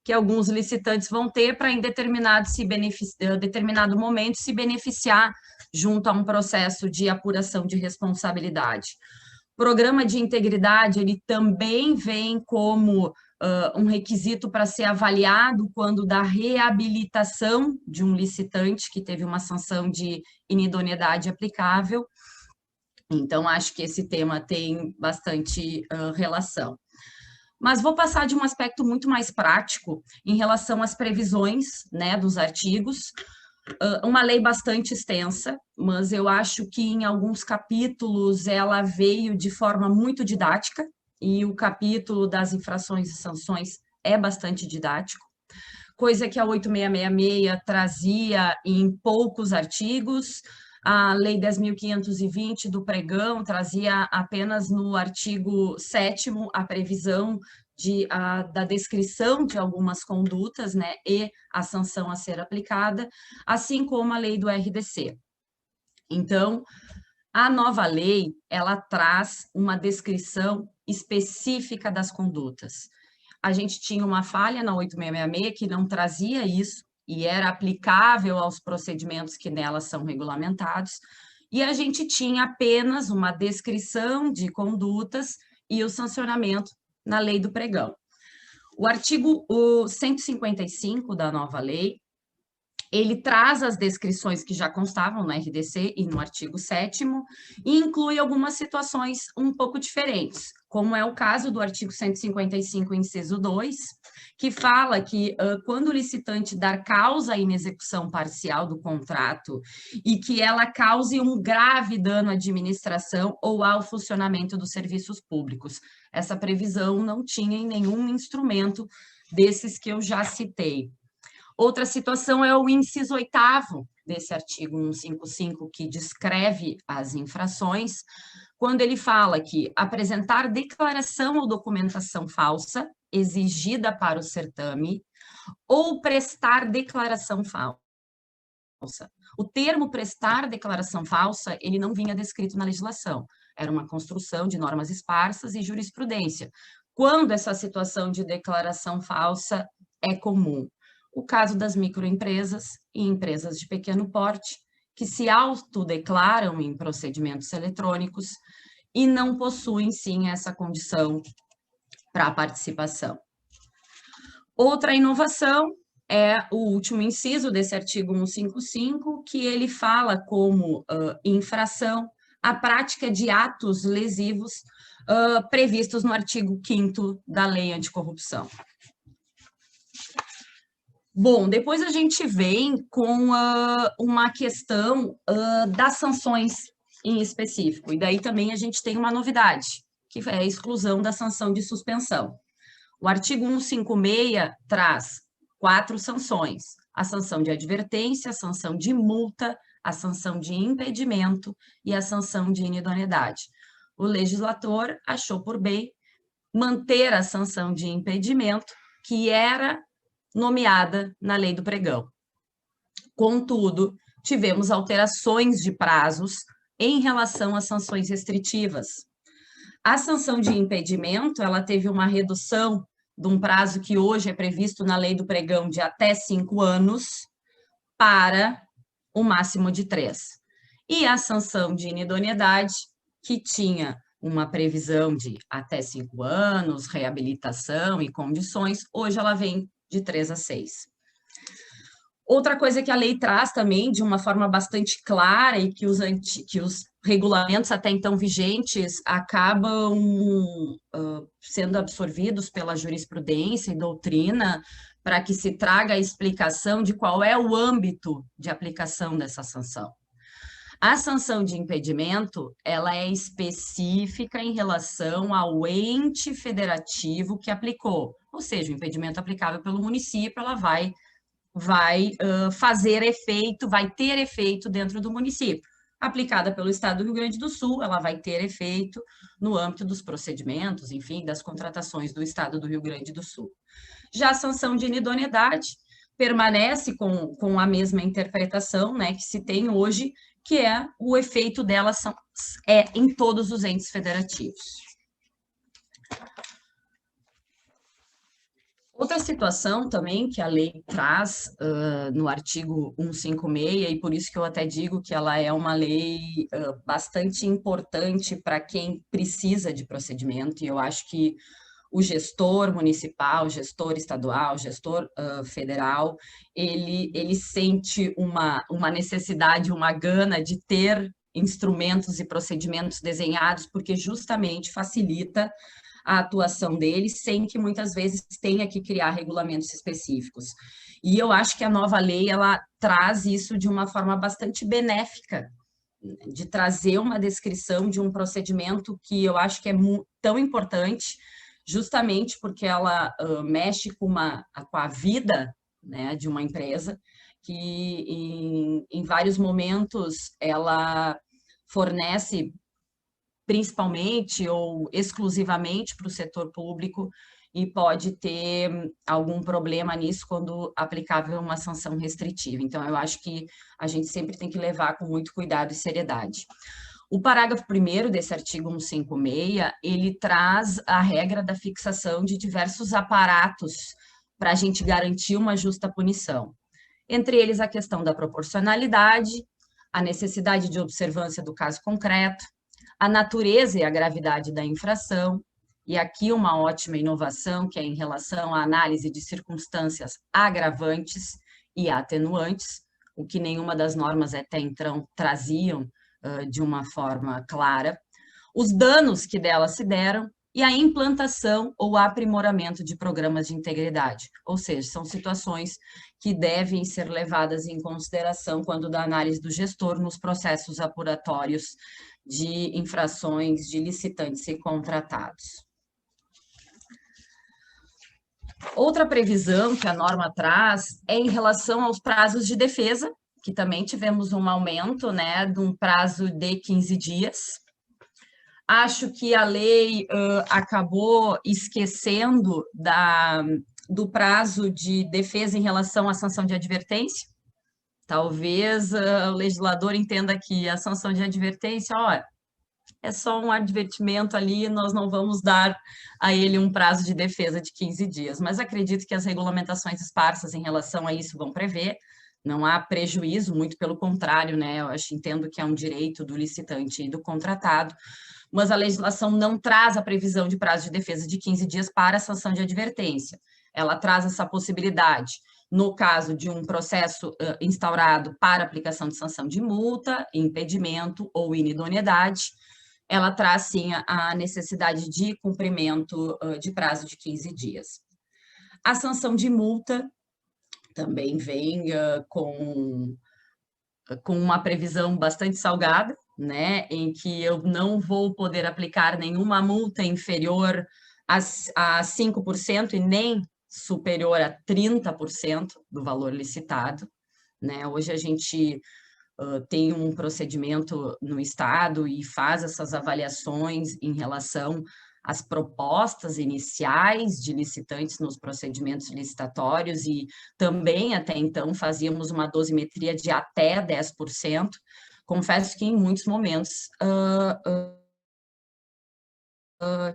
que alguns licitantes vão ter para, em determinado momento, se beneficiar junto a um processo de apuração de responsabilidade. O programa de integridade, ele também vem como um requisito para ser avaliado quando da reabilitação de um licitante que teve uma sanção de inidoneidade aplicável. Então, acho que esse tema tem bastante relação. Mas vou passar de um aspecto muito mais prático em relação às previsões, né, dos artigos. Uma lei bastante extensa, mas eu acho que em alguns capítulos ela veio de forma muito didática, e o capítulo das infrações e sanções é bastante didático, coisa que a 8666 trazia em poucos artigos. A Lei 10.520 do pregão trazia apenas no artigo 7º a previsão da descrição de algumas condutas, né, e a sanção a ser aplicada, assim como a lei do RDC. Então, a nova lei, ela traz uma descrição específica das condutas. A gente tinha uma falha na 8666 que não trazia isso, e era aplicável aos procedimentos que nelas são regulamentados. e a gente tinha apenas uma descrição de condutas e o sancionamento na lei do pregão. O artigo 155 da nova lei, ele traz as descrições que já constavam no RDC e no artigo 7º e inclui algumas situações um pouco diferentes, como é o caso do artigo 155, inciso 2, que fala que quando o licitante dar causa à inexecução parcial do contrato e que ela cause um grave dano à administração ou ao funcionamento dos serviços públicos. Essa previsão não tinha em nenhum instrumento desses que eu já citei. Outra situação é o inciso 8º desse artigo 155, que descreve as infrações, quando ele fala que apresentar declaração ou documentação falsa exigida para o certame ou prestar declaração falsa. O termo prestar declaração falsa, ele não vinha descrito na legislação, era uma construção de normas esparsas e jurisprudência. Quando essa situação de declaração falsa é comum? O caso das microempresas e empresas de pequeno porte, que se autodeclaram em procedimentos eletrônicos e não possuem, sim, essa condição para a participação. Outra inovação é o último inciso desse artigo 155, que ele fala como infração a prática de atos lesivos previstos no artigo 5º da Lei Anticorrupção. Bom, depois a gente vem com uma questão das sanções em específico, e daí também a gente tem uma novidade, que é a exclusão da sanção de suspensão. O artigo 156 traz 4 sanções: a sanção de advertência, a sanção de multa, a sanção de impedimento e a sanção de inidoneidade. O legislador achou por bem manter a sanção de impedimento, que era nomeada na lei do pregão. Contudo, tivemos alterações de prazos em relação às sanções restritivas. A sanção de impedimento, ela teve uma redução de um prazo que hoje é previsto na lei do pregão de até 5 anos para o máximo de 3. E a sanção de inidoneidade, que tinha uma previsão de até 5 anos, reabilitação e condições, hoje ela vem de 3 a 6. Outra coisa que a lei traz também, de uma forma bastante clara, e que os regulamentos até então vigentes acabam sendo absorvidos pela jurisprudência e doutrina, para que se traga a explicação de qual é o âmbito de aplicação dessa sanção. A sanção de impedimento, ela é específica em relação ao ente federativo que aplicou, ou seja, o impedimento aplicável pelo município, ela vai fazer efeito, vai ter efeito dentro do município. Aplicada pelo Estado do Rio Grande do Sul, ela vai ter efeito no âmbito dos procedimentos, enfim, das contratações do Estado do Rio Grande do Sul. Já a sanção de inidoneidade permanece com a mesma interpretação, né, que se tem hoje, que é o efeito dela em todos os entes federativos. Outra situação também que a lei traz no artigo 156, e por isso que eu até digo que ela é uma lei bastante importante para quem precisa de procedimento, e eu acho que o gestor municipal, gestor estadual, gestor federal, ele sente uma necessidade, uma gana de ter instrumentos e procedimentos desenhados, porque justamente facilita a atuação deles, sem que muitas vezes tenha que criar regulamentos específicos. E eu acho que a nova lei, ela traz isso de uma forma bastante benéfica, de trazer uma descrição de um procedimento que eu acho que é tão importante, justamente porque ela mexe com a vida, né, de uma empresa, que em vários momentos ela fornece principalmente ou exclusivamente para o setor público e pode ter algum problema nisso quando aplicável uma sanção restritiva. Então, eu acho que a gente sempre tem que levar com muito cuidado e seriedade. O parágrafo 1º desse artigo 156, ele traz a regra da fixação de diversos aparatos para a gente garantir uma justa punição. Entre eles, a questão da proporcionalidade, a necessidade de observância do caso concreto, a natureza e a gravidade da infração, e aqui uma ótima inovação, que é em relação à análise de circunstâncias agravantes e atenuantes, o que nenhuma das normas até então traziam de uma forma clara, os danos que dela se deram e a implantação ou aprimoramento de programas de integridade, ou seja, são situações que devem ser levadas em consideração quando da análise do gestor nos processos apuratórios de infrações de licitantes e contratados. Outra previsão que a norma traz é em relação aos prazos de defesa, que também tivemos um aumento, né, de um prazo de 15 dias. Acho que a lei acabou esquecendo do prazo de defesa em relação à sanção de advertência. Talvez o legislador entenda que a sanção de advertência, ó, é só um advertimento ali, nós não vamos dar a ele um prazo de defesa de 15 dias. Mas acredito que as regulamentações esparsas em relação a isso vão prever, não há prejuízo, muito pelo contrário, né? Eu entendo que é um direito do licitante e do contratado, mas a legislação não traz a previsão de prazo de defesa de 15 dias para a sanção de advertência. Ela traz essa possibilidade no caso de um processo instaurado para aplicação de sanção de multa, impedimento ou inidoneidade. Ela traz, sim, a necessidade de cumprimento de prazo de 15 dias. A sanção de multa também vem com uma previsão bastante salgada, né, em que eu não vou poder aplicar nenhuma multa inferior a 5% e nem superior a 30% do valor licitado, né? Hoje a gente tem um procedimento no Estado e faz essas avaliações em relação às propostas iniciais de licitantes nos procedimentos licitatórios e também, até então, fazíamos uma dosimetria de até 10%. Confesso que, em muitos momentos,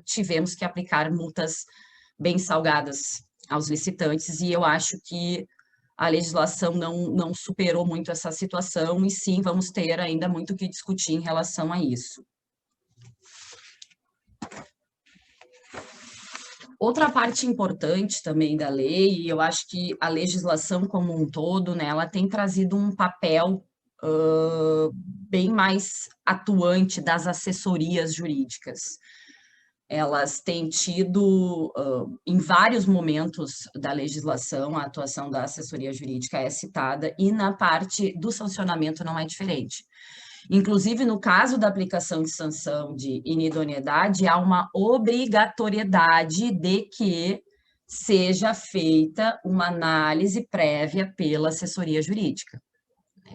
tivemos que aplicar multas bem salgadas aos licitantes e eu acho que a legislação não superou muito essa situação e sim, vamos ter ainda muito o que discutir em relação a isso. Outra parte importante também da lei, e eu acho que a legislação como um todo, né, ela tem trazido um papel bem mais atuante das assessorias jurídicas. Elas têm tido, em vários momentos da legislação, a atuação da assessoria jurídica é citada, e na parte do sancionamento não é diferente. Inclusive, no caso da aplicação de sanção de inidoneidade, há uma obrigatoriedade de que seja feita uma análise prévia pela assessoria jurídica.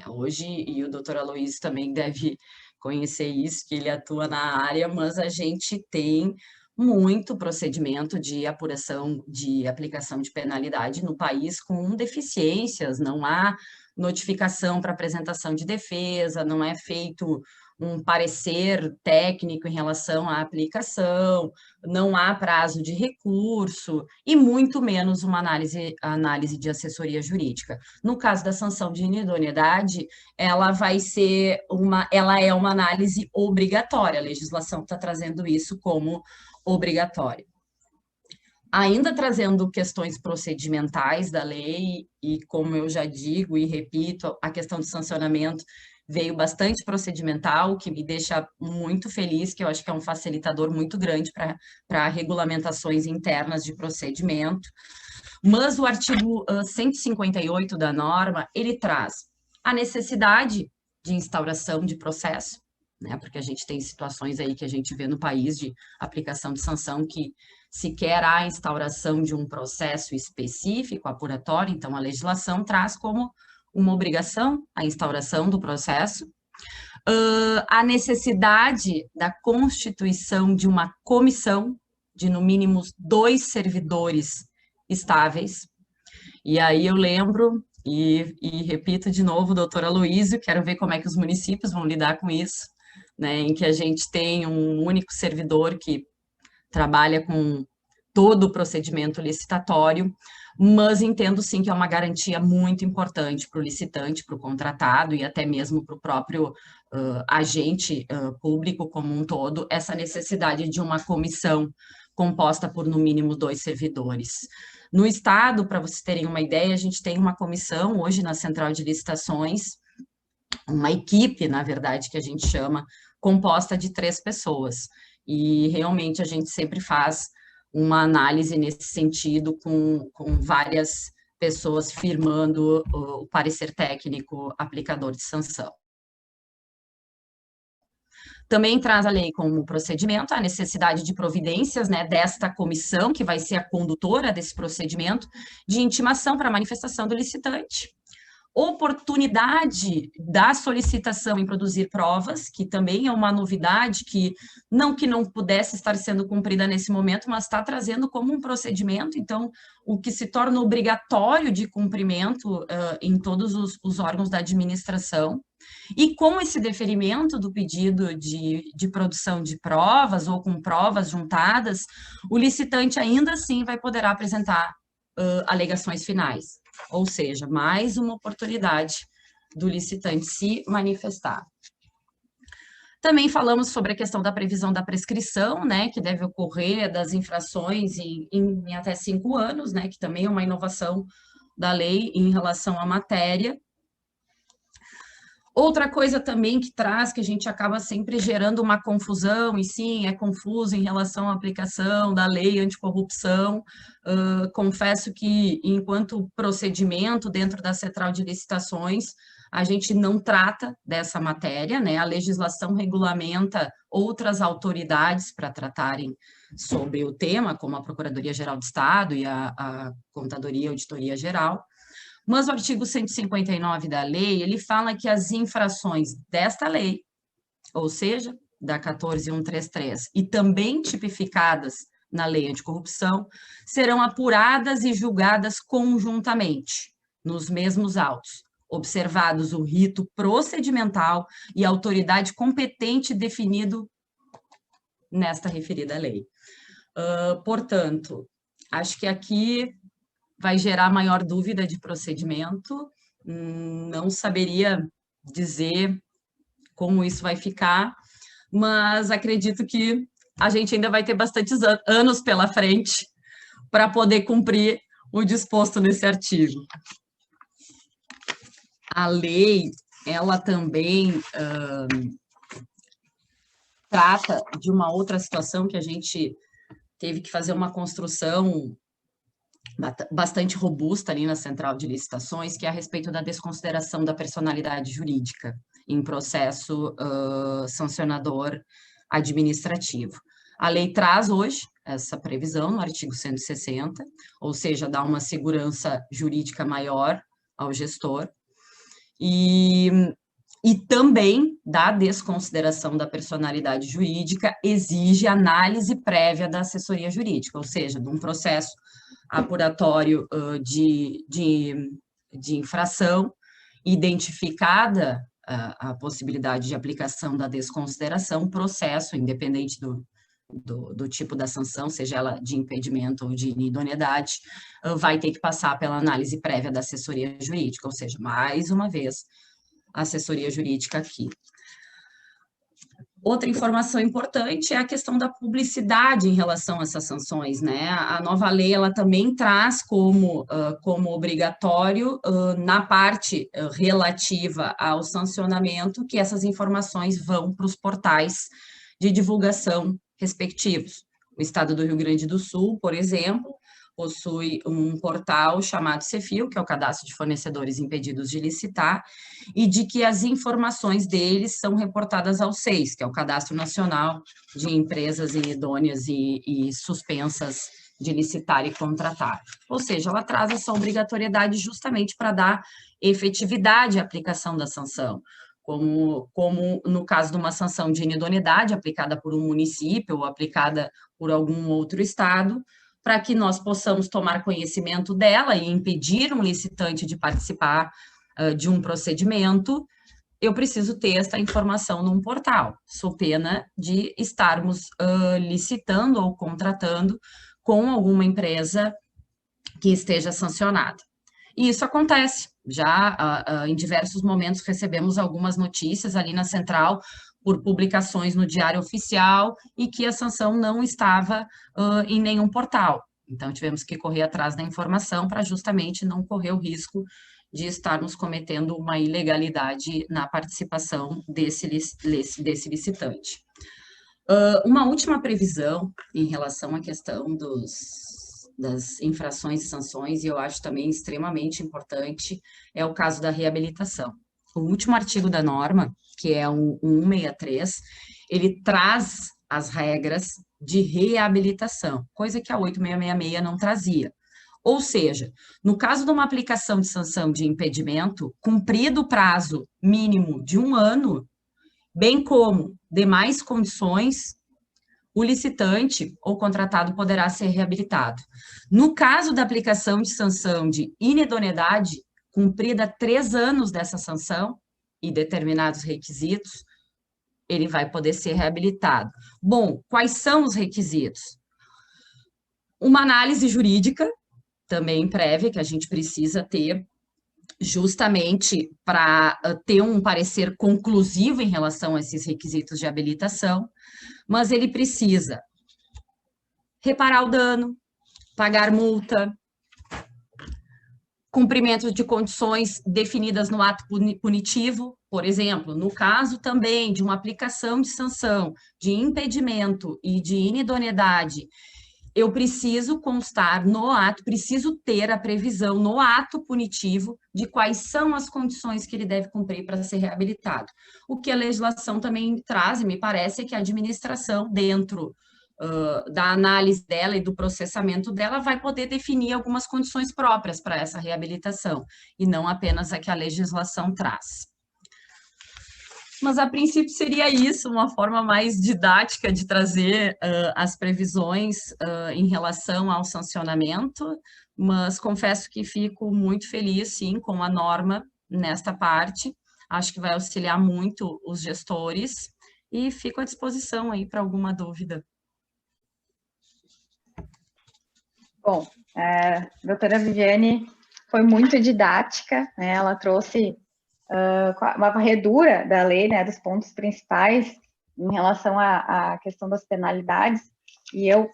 Hoje, e o doutor Aloysio também deve conhecer isso, que ele atua na área, mas a gente tem muito procedimento de apuração de aplicação de penalidade no país com deficiências, não há notificação para apresentação de defesa, não é feito um parecer técnico em relação à aplicação, não há prazo de recurso e muito menos uma análise de assessoria jurídica. No caso da sanção de inidoneidade, ela é uma análise obrigatória, a legislação está trazendo isso como obrigatório. Ainda trazendo questões procedimentais da lei, e como eu já digo e repito, a questão do sancionamento veio bastante procedimental, que me deixa muito feliz, que eu acho que é um facilitador muito grande para regulamentações internas de procedimento. Mas o artigo 158 da norma, ele traz a necessidade de instauração de processo, né, porque a gente tem situações aí que a gente vê no país de aplicação de sanção que sequer há instauração de um processo específico, apuratório, então a legislação traz como uma obrigação a instauração do processo, a necessidade da constituição de uma comissão de, no mínimo, 2 servidores estáveis, e aí eu lembro e repito de novo, doutor Aloysio, quero ver como é que os municípios vão lidar com isso, né, em que a gente tem um único servidor que trabalha com todo o procedimento licitatório, mas entendo sim que é uma garantia muito importante para o licitante, para o contratado e até mesmo para o próprio agente público como um todo, essa necessidade de uma comissão composta por no mínimo 2 servidores. No Estado, para vocês terem uma ideia, a gente tem uma comissão hoje na Central de Licitações, uma equipe, na verdade, que a gente chama, composta de 3 pessoas. E realmente a gente sempre faz uma análise nesse sentido com várias pessoas firmando o parecer técnico aplicador de sanção. Também traz a lei como procedimento a necessidade de providências, né, desta comissão, que vai ser a condutora desse procedimento, de intimação para manifestação do licitante. Oportunidade da solicitação em produzir provas, que também é uma novidade que não pudesse estar sendo cumprida nesse momento, mas está trazendo como um procedimento, então, o que se torna obrigatório de cumprimento em todos os órgãos da administração. E com esse deferimento do pedido de produção de provas ou com provas juntadas, o licitante ainda assim vai poder apresentar alegações finais, ou seja, mais uma oportunidade do licitante se manifestar. Também falamos sobre a questão da previsão da prescrição, né, que deve ocorrer das infrações em até 5 anos, né, que também é uma inovação da lei em relação à matéria. Outra coisa também que traz, que a gente acaba sempre gerando uma confusão, e sim, é confuso em relação à aplicação da lei anticorrupção. Confesso que, enquanto procedimento dentro da Central de Licitações, a gente não trata dessa matéria, né? A legislação regulamenta outras autoridades para tratarem sobre o tema, como a Procuradoria-Geral do Estado e a Contadoria e Auditoria Geral. Mas o artigo 159 da lei, ele fala que as infrações desta lei, ou seja, da 14.133, e também tipificadas na lei anticorrupção, serão apuradas e julgadas conjuntamente, nos mesmos autos, observados o rito procedimental e a autoridade competente definido nesta referida lei. Portanto, acho que aqui vai gerar maior dúvida de procedimento, não saberia dizer como isso vai ficar, mas acredito que a gente ainda vai ter bastantes anos pela frente para poder cumprir o disposto nesse artigo. A lei, ela também trata de uma outra situação que a gente teve que fazer uma construção bastante robusta ali na Central de Licitações, que é a respeito da desconsideração da personalidade jurídica em processo sancionador administrativo. A lei traz hoje essa previsão no artigo 160, ou seja, dá uma segurança jurídica maior ao gestor, e também da desconsideração da personalidade jurídica exige análise prévia da assessoria jurídica, ou seja, de um processo apuratório de infração, identificada a possibilidade de aplicação da desconsideração, processo, independente do tipo da sanção, seja ela de impedimento ou de inidoneidade, vai ter que passar pela análise prévia da assessoria jurídica, ou seja, mais uma vez, a assessoria jurídica aqui. Outra informação importante é a questão da publicidade em relação a essas sanções, né? A nova lei, ela também traz como obrigatório, na parte relativa ao sancionamento, que essas informações vão para os portais de divulgação respectivos. O Estado do Rio Grande do Sul, por exemplo, possui um portal chamado Cefil, que é o Cadastro de Fornecedores Impedidos de Licitar, e de que as informações deles são reportadas ao SEIS, que é o Cadastro Nacional de Empresas Inidôneas e Suspensas de Licitar e Contratar. Ou seja, ela traz essa obrigatoriedade justamente para dar efetividade à aplicação da sanção, como no caso de uma sanção de inidoneidade aplicada por um município ou aplicada por algum outro estado, para que nós possamos tomar conhecimento dela e impedir um licitante de participar de um procedimento, eu preciso ter essa informação num portal, sob pena de estarmos licitando ou contratando com alguma empresa que esteja sancionada. E isso acontece, já em diversos momentos recebemos algumas notícias ali na central por publicações no Diário Oficial e que a sanção não estava em nenhum portal. Então, tivemos que correr atrás da informação para justamente não correr o risco de estarmos cometendo uma ilegalidade na participação desse licitante. Uma última previsão em relação à questão das infrações e sanções, e eu acho também extremamente importante, é o caso da reabilitação. O último artigo da norma, que é o 163, ele traz as regras de reabilitação, coisa que a 8666 não trazia. Ou seja, no caso de uma aplicação de sanção de impedimento, cumprido o prazo mínimo de 1 ano, bem como demais condições, o licitante ou contratado poderá ser reabilitado. No caso da aplicação de sanção de inidoneidade, cumprida 3 anos dessa sanção e determinados requisitos, ele vai poder ser reabilitado. Bom, quais são os requisitos? Uma análise jurídica, também prévia, que a gente precisa ter, justamente para ter um parecer conclusivo em relação a esses requisitos de habilitação, mas ele precisa reparar o dano, pagar multa, cumprimento de condições definidas no ato punitivo, por exemplo, no caso também de uma aplicação de sanção, de impedimento e de inidoneidade, eu preciso constar no ato, preciso ter a previsão no ato punitivo de quais são as condições que ele deve cumprir para ser reabilitado. O que a legislação também traz, e me parece, é que a administração, dentro da análise dela e do processamento dela, vai poder definir algumas condições próprias para essa reabilitação, e não apenas a que a legislação traz. Mas, a princípio, seria isso, uma forma mais didática de trazer as previsões em relação ao sancionamento, mas confesso que fico muito feliz, sim, com a norma nesta parte, acho que vai auxiliar muito os gestores, e fico à disposição aí para alguma dúvida. Bom, a doutora Viviane foi muito didática, né? Ela trouxe uma varredura da lei, né, dos pontos principais em relação à questão das penalidades, e eu,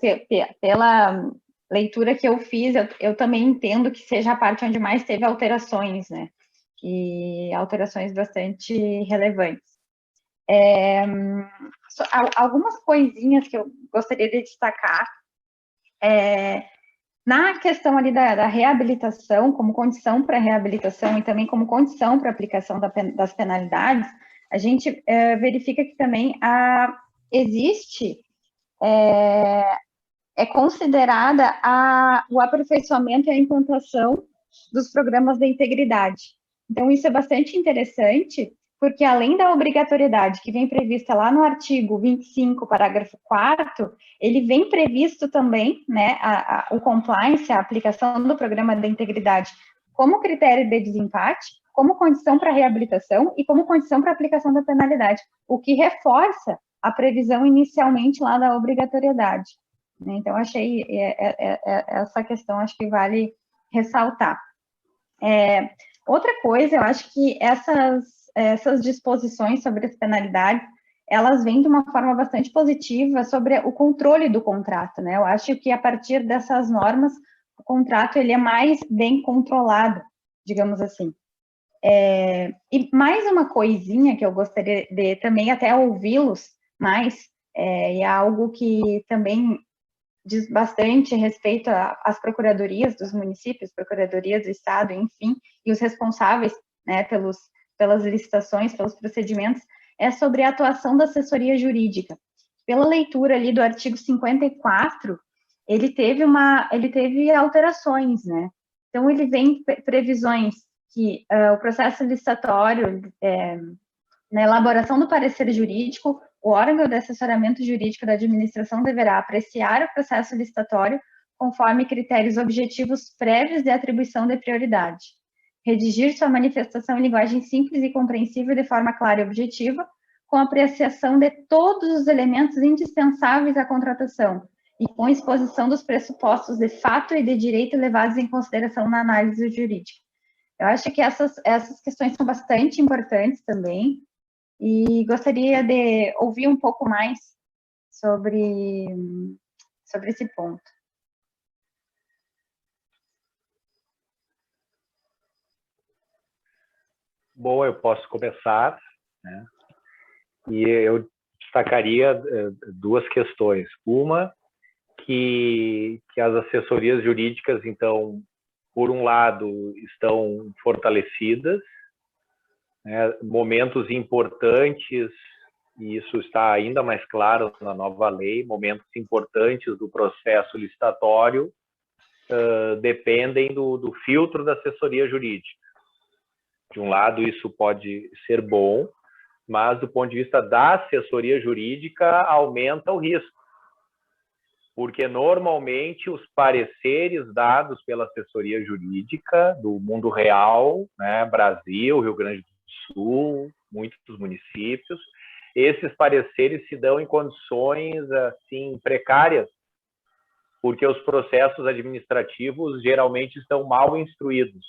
pela leitura que eu fiz, eu também entendo que seja a parte onde mais teve alterações, né, e alterações bastante relevantes. Algumas coisinhas que eu gostaria de destacar, na questão ali da reabilitação, como condição para reabilitação e também como condição para aplicação das penalidades, a gente verifica que também existe, é considerada o aperfeiçoamento e a implantação dos programas de integridade. Então, isso é bastante interessante, porque além da obrigatoriedade que vem prevista lá no artigo 25, parágrafo 4º, ele vem previsto também, né, o compliance, a aplicação do programa de integridade como critério de desempate, como condição para reabilitação e como condição para aplicação da penalidade, o que reforça a previsão inicialmente lá da obrigatoriedade. Então, achei essa questão, acho que vale ressaltar. Outra coisa, eu acho que essas disposições sobre as penalidades, elas vêm de uma forma bastante positiva sobre o controle do contrato, né? Eu acho que a partir dessas normas, o contrato ele é mais bem controlado, digamos assim. E mais uma coisinha que eu gostaria de também até ouvi-los mais, e é algo que também diz bastante a respeito às procuradorias dos municípios, procuradorias do estado, enfim, e os responsáveis, né, pelas licitações, pelos procedimentos, é sobre a atuação da assessoria jurídica. Pela leitura ali do artigo 54, ele teve alterações, né? Então, ele vem previsões que o processo licitatório, na elaboração do parecer jurídico, o órgão de assessoramento jurídico da administração deverá apreciar o processo licitatório conforme critérios objetivos prévios de atribuição de prioridade. Redigir sua manifestação em linguagem simples e compreensível de forma clara e objetiva, com apreciação de todos os elementos indispensáveis à contratação e com exposição dos pressupostos de fato e de direito levados em consideração na análise jurídica. Eu acho que essas questões são bastante importantes também, e gostaria de ouvir um pouco mais sobre esse ponto. Bom, eu posso começar, né? E eu destacaria duas questões. Uma, que as assessorias jurídicas, então, por um lado, estão fortalecidas, né? Momentos importantes, e isso está ainda mais claro na nova lei, momentos importantes do processo licitatório dependem do filtro da assessoria jurídica. De um lado, isso pode ser bom, mas do ponto de vista da assessoria jurídica, aumenta o risco. Porque normalmente os pareceres dados pela assessoria jurídica do mundo real, né, Brasil, Rio Grande do Sul, muitos municípios, esses pareceres se dão em condições assim precárias, porque os processos administrativos geralmente estão mal instruídos,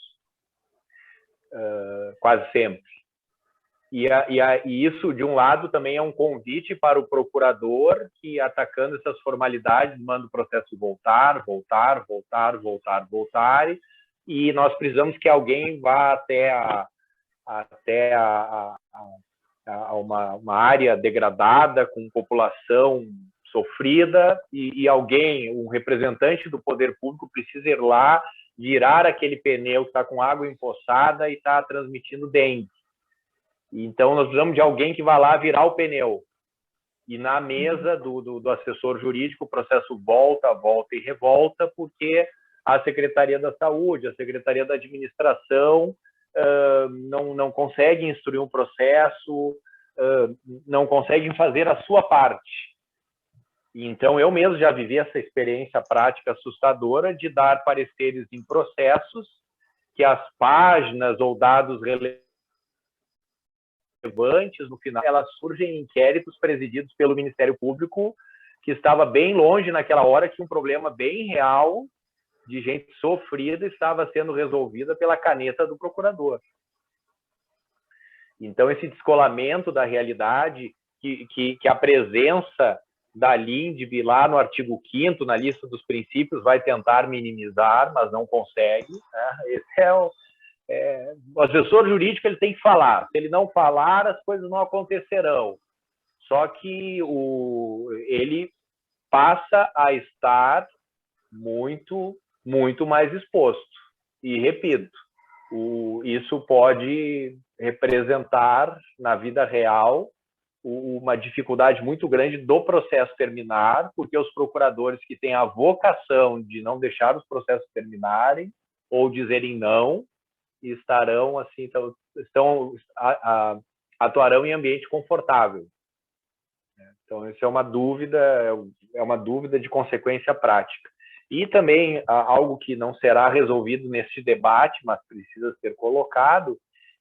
quase sempre. E isso, de um lado, também é um convite para o procurador que, atacando essas formalidades, manda o processo voltar, e nós precisamos que alguém vá até uma área degradada, com população sofrida, e alguém, um representante do poder público, precisa ir lá, virar aquele pneu que está com água empoçada e está transmitindo dengue. Então, nós precisamos de alguém que vá lá virar o pneu. E na mesa do assessor jurídico, o processo volta e revolta, porque a Secretaria da Saúde, a Secretaria da Administração não conseguem instruir um processo, não conseguem fazer a sua parte. Então, eu mesmo já vivi essa experiência prática assustadora de dar pareceres em processos que as páginas ou dados relevantes, no final, elas surgem em inquéritos presididos pelo Ministério Público, que estava bem longe naquela hora, que um problema bem real de gente sofrida estava sendo resolvida pela caneta do procurador. Então, esse descolamento da realidade, que a presença da LINDB lá no artigo 5º, na lista dos princípios, vai tentar minimizar, mas não consegue, né? Esse é o assessor jurídico, ele tem que falar. Se ele não falar, as coisas não acontecerão. Só que ele passa a estar muito mais exposto. E, repito, isso pode representar, na vida real, uma dificuldade muito grande do processo terminar, porque os procuradores que têm a vocação de não deixar os processos terminarem ou dizerem não, estarão assim, atuarão em ambiente confortável. Então, isso é uma dúvida de consequência prática. E também algo que não será resolvido neste debate, mas precisa ser colocado,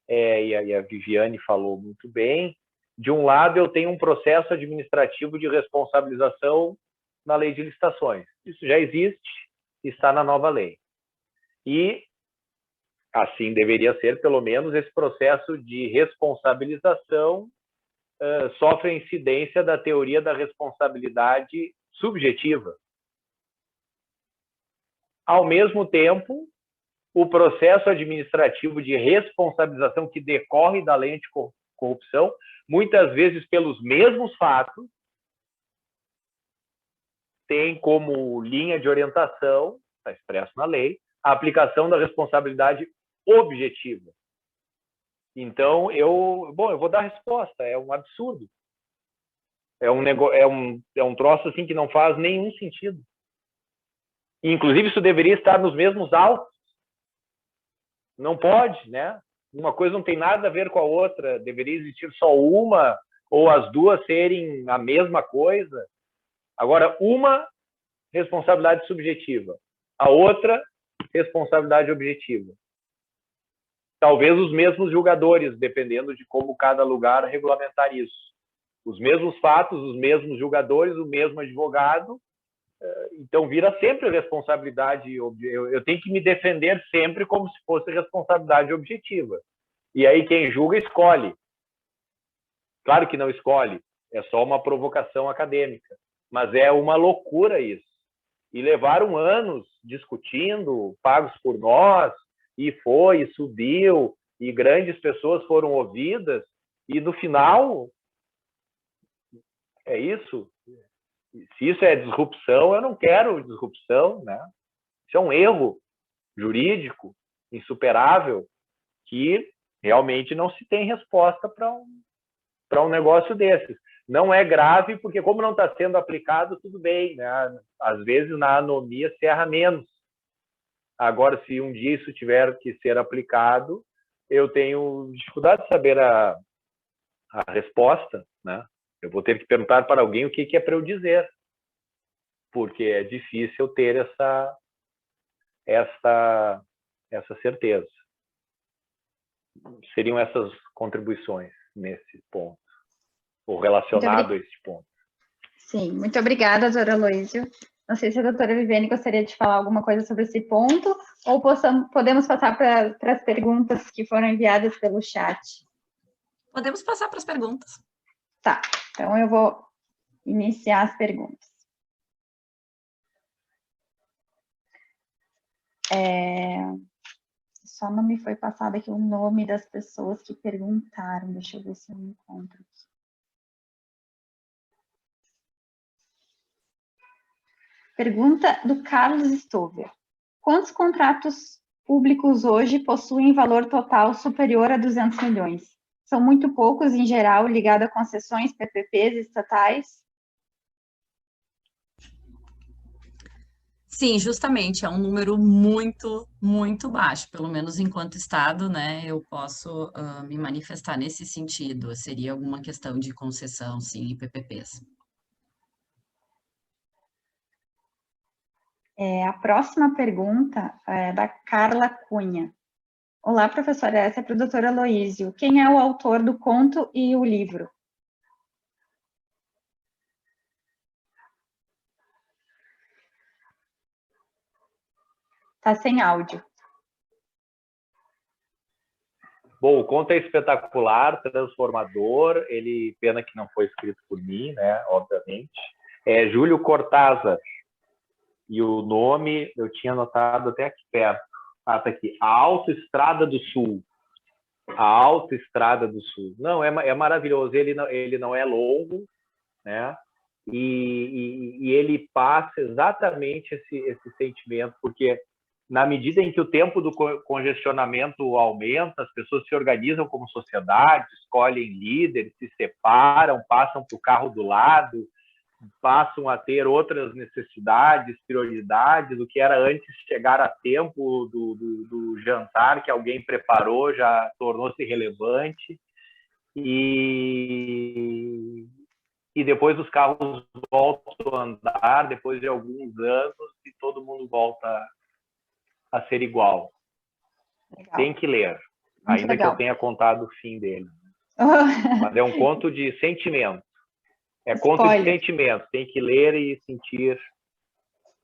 e a Viviane falou muito bem. De um lado, eu tenho um processo administrativo de responsabilização na lei de licitações. Isso já existe, está na nova lei. E assim deveria ser, pelo menos, esse processo de responsabilização sofre a incidência da teoria da responsabilidade subjetiva. Ao mesmo tempo, o processo administrativo de responsabilização que decorre da lei anticorrupção, muitas vezes pelos mesmos fatos, tem como linha de orientação, está expresso na lei, a aplicação da responsabilidade objetiva. Então, eu vou dar a resposta, é um absurdo. É um troço assim que não faz nenhum sentido. Inclusive, isso deveria estar nos mesmos autos. Não pode, né? Uma coisa não tem nada a ver com a outra. Deveria existir só uma, ou as duas serem a mesma coisa. Agora, uma responsabilidade subjetiva, a outra responsabilidade objetiva. Talvez os mesmos julgadores, dependendo de como cada lugar regulamentar isso. Os mesmos fatos, os mesmos julgadores, o mesmo advogado, Então, vira sempre responsabilidade. Eu tenho que me defender sempre como se fosse responsabilidade objetiva. E aí, quem julga, escolhe. Claro que não escolhe, é só uma provocação acadêmica. Mas é uma loucura isso. E levaram anos discutindo, pagos por nós, e subiu, e grandes pessoas foram ouvidas, e no final, é isso. Se isso é disrupção, eu não quero disrupção, né? Isso é um erro jurídico insuperável que realmente não se tem resposta para um negócio desses. Não é grave, porque como não está sendo aplicado, tudo bem, né? Às vezes, na anomia, se erra menos. Agora, se um dia isso tiver que ser aplicado, eu tenho dificuldade de saber a resposta, né? Eu vou ter que perguntar para alguém o que é para eu dizer, porque é difícil ter essa certeza. Seriam essas contribuições nesse ponto, ou relacionado a esse ponto. Sim, muito obrigada, doutora Aloísio. Não sei se a doutora Viviane gostaria de falar alguma coisa sobre esse ponto, ou podemos passar para as perguntas que foram enviadas pelo chat. Podemos passar para as perguntas. Tá, então eu vou iniciar as perguntas. Só não me foi passado aqui o nome das pessoas que perguntaram. Deixa eu ver se eu encontro aqui. Pergunta do Carlos Stover. Quantos contratos públicos hoje possuem valor total superior a 200 milhões? São muito poucos, em geral, ligados a concessões, PPPs estatais? Sim, justamente, é um número muito, muito baixo, pelo menos enquanto Estado, né, eu posso me manifestar nesse sentido, seria alguma questão de concessão, sim, e PPPs. A próxima pergunta é da Carla Cunha. Olá, professora, essa é para o doutor Aloísio. Quem é o autor do conto e o livro? Está sem áudio. Bom, o conto é espetacular, transformador, pena que não foi escrito por mim, né, obviamente. É Júlio Cortázar, e o nome eu tinha anotado até aqui perto. Ah, tá aqui, A Autoestrada do Sul. A Autoestrada do Sul. Não, é maravilhoso, ele não é longo, né, e ele passa exatamente esse sentimento, porque na medida em que o tempo do congestionamento aumenta, as pessoas se organizam como sociedade, escolhem líderes, se separam, passam para o carro do lado, passam a ter outras necessidades, prioridades, o que era antes chegar a tempo do jantar que alguém preparou já tornou-se relevante, e depois os carros voltam a andar, depois de alguns anos, e todo mundo volta a ser igual. Legal. Tem que ler, muito ainda legal. Que eu tenha contado o fim dele. Mas é um conto de sentimento. É conto de sentimento. Tem que ler e sentir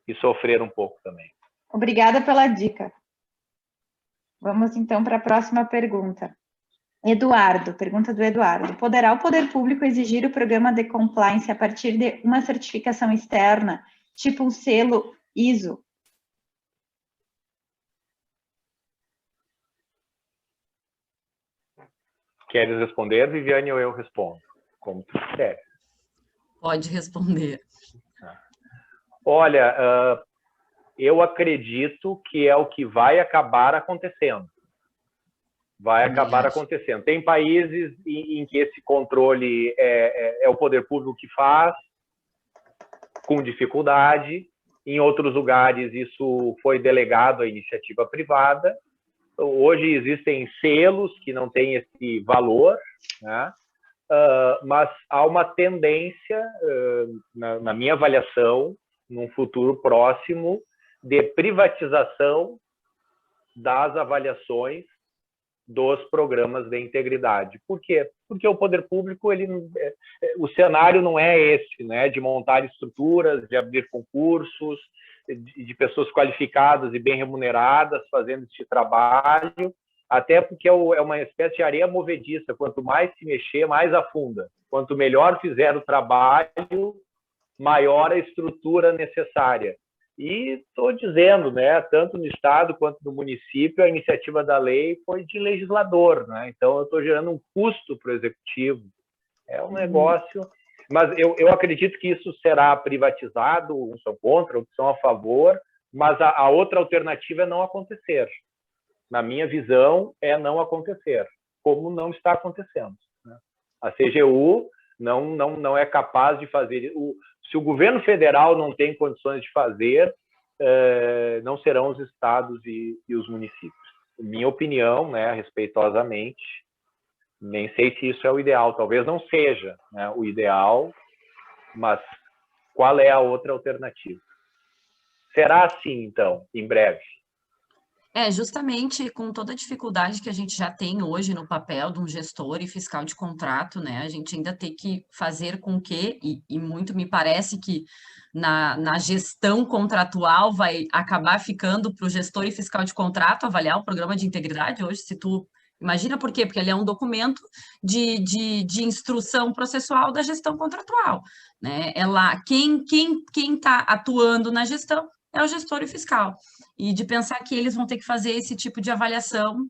e sofrer um pouco também. Obrigada pela dica. Vamos, então, para a próxima pergunta. Eduardo, pergunta do Eduardo. Poderá o poder público exigir o programa de compliance a partir de uma certificação externa, tipo um selo ISO? Queres responder, Viviane, ou eu respondo? Como tu quiser. Pode responder. Olha, eu acredito que é o que vai acabar acontecendo. Vai acabar acontecendo. Tem países em que esse controle é o poder público que faz, com dificuldade. Em outros lugares, isso foi delegado à iniciativa privada. Hoje existem selos que não têm esse valor, né? Mas há uma tendência, na minha avaliação, num futuro próximo, de privatização das avaliações dos programas de integridade. Por quê? Porque o poder público, o cenário não é esse, né, de montar estruturas, de abrir concursos, de pessoas qualificadas e bem remuneradas fazendo esse trabalho, até porque é uma espécie de areia movediça. Quanto mais se mexer, mais afunda. Quanto melhor fizer o trabalho, maior a estrutura necessária. E estou dizendo, né, tanto no Estado quanto no município, a iniciativa da lei foi de legislador, né? Então, eu estou gerando um custo para o Executivo. É um negócio... Mas eu acredito que isso será privatizado, uns são contra, outros são a favor, mas a outra alternativa é não acontecer. Na minha visão, é não acontecer, como não está acontecendo, né? A CGU não é capaz de fazer... Se o governo federal não tem condições de fazer, não serão os estados e os municípios. Minha opinião, né, respeitosamente, nem sei se isso é o ideal, talvez não seja, né, o ideal, mas qual é a outra alternativa? Será assim, então, em breve? Justamente com toda a dificuldade que a gente já tem hoje no papel de um gestor e fiscal de contrato, né? A gente ainda tem que fazer com que, e muito me parece que na gestão contratual vai acabar ficando para o gestor e fiscal de contrato avaliar o programa de integridade hoje, se tu... Imagina por quê? Porque ele é um documento de instrução processual da gestão contratual, né? É lá, quem está atuando na gestão é o gestor e fiscal. E de pensar que eles vão ter que fazer esse tipo de avaliação,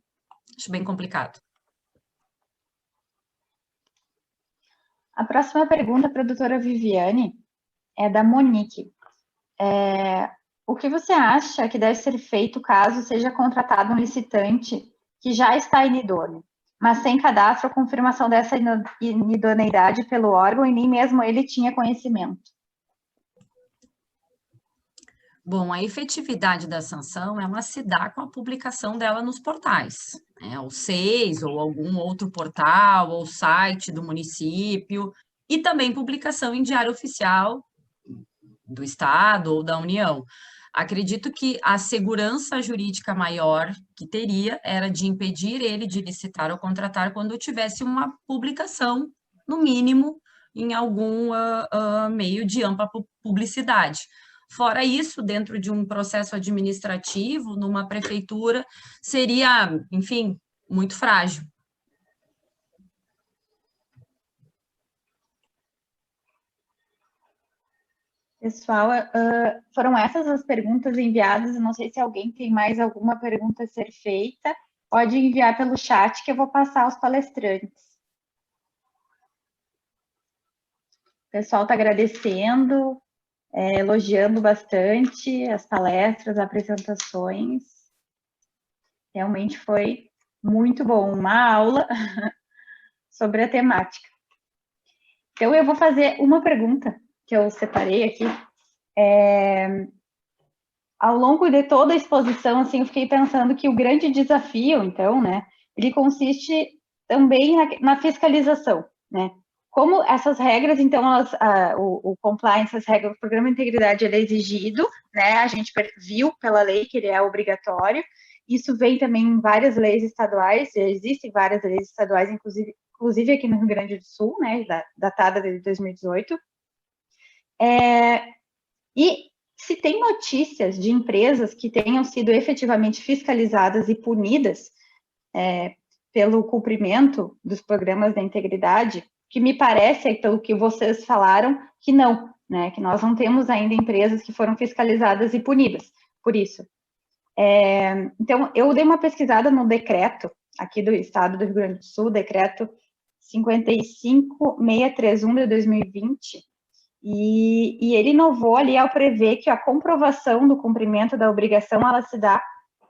acho bem complicado. A próxima pergunta para a doutora Viviane é da Monique. O que você acha que deve ser feito caso seja contratado um licitante que já está inidôneo, mas sem cadastro ou confirmação dessa inidoneidade pelo órgão e nem mesmo ele tinha conhecimento? Bom, a efetividade da sanção, ela se dá com a publicação dela nos portais, né? O SEIS ou algum outro portal ou site do município, e também publicação em diário oficial do Estado ou da União. Acredito que a segurança jurídica maior que teria era de impedir ele de licitar ou contratar quando tivesse uma publicação, no mínimo, em algum meio de ampla publicidade. Fora isso, dentro de um processo administrativo, numa prefeitura, seria, enfim, muito frágil. Pessoal, foram essas as perguntas enviadas. Eu não sei se alguém tem mais alguma pergunta a ser feita. Pode enviar pelo chat que eu vou passar aos palestrantes. O pessoal está agradecendo, elogiando bastante as palestras, as apresentações. Realmente foi muito bom, uma aula sobre a temática. Então, eu vou fazer uma pergunta que eu separei aqui. Ao longo de toda a exposição, assim, eu fiquei pensando que o grande desafio, então, né, ele consiste também na fiscalização, né? Como essas regras, então, o compliance, as regras do programa de integridade, ele é exigido, né? A gente viu pela lei que ele é obrigatório. Isso vem também em várias leis estaduais, existem várias leis estaduais, inclusive aqui no Rio Grande do Sul, né? Datada de 2018. E se tem notícias de empresas que tenham sido efetivamente fiscalizadas e punidas pelo cumprimento dos programas da integridade, que me parece, pelo que vocês falaram, que não, né? Que nós não temos ainda empresas que foram fiscalizadas e punidas por isso. Então, eu dei uma pesquisada no decreto aqui do Estado do Rio Grande do Sul, decreto 55631 de 2020, e ele inovou ali ao prever que a comprovação do cumprimento da obrigação, ela se dá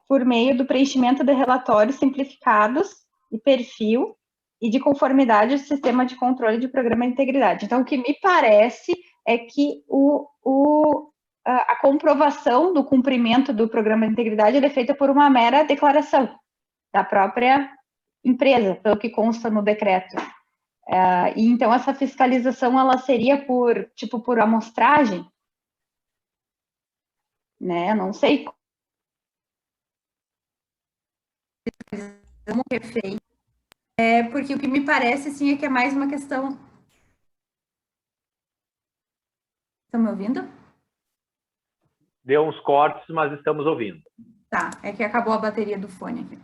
por meio do preenchimento de relatórios simplificados e perfil e de conformidade do sistema de controle de programa de integridade. Então, o que me parece é que a comprovação do cumprimento do programa de integridade é feita por uma mera declaração da própria empresa, pelo que consta no decreto. E então essa fiscalização ela seria por amostragem, né? Não sei. como refeito, porque o que me parece, assim, é que é mais uma questão... Estão me ouvindo? Deu uns cortes, mas estamos ouvindo. Tá, é que acabou a bateria do fone aqui.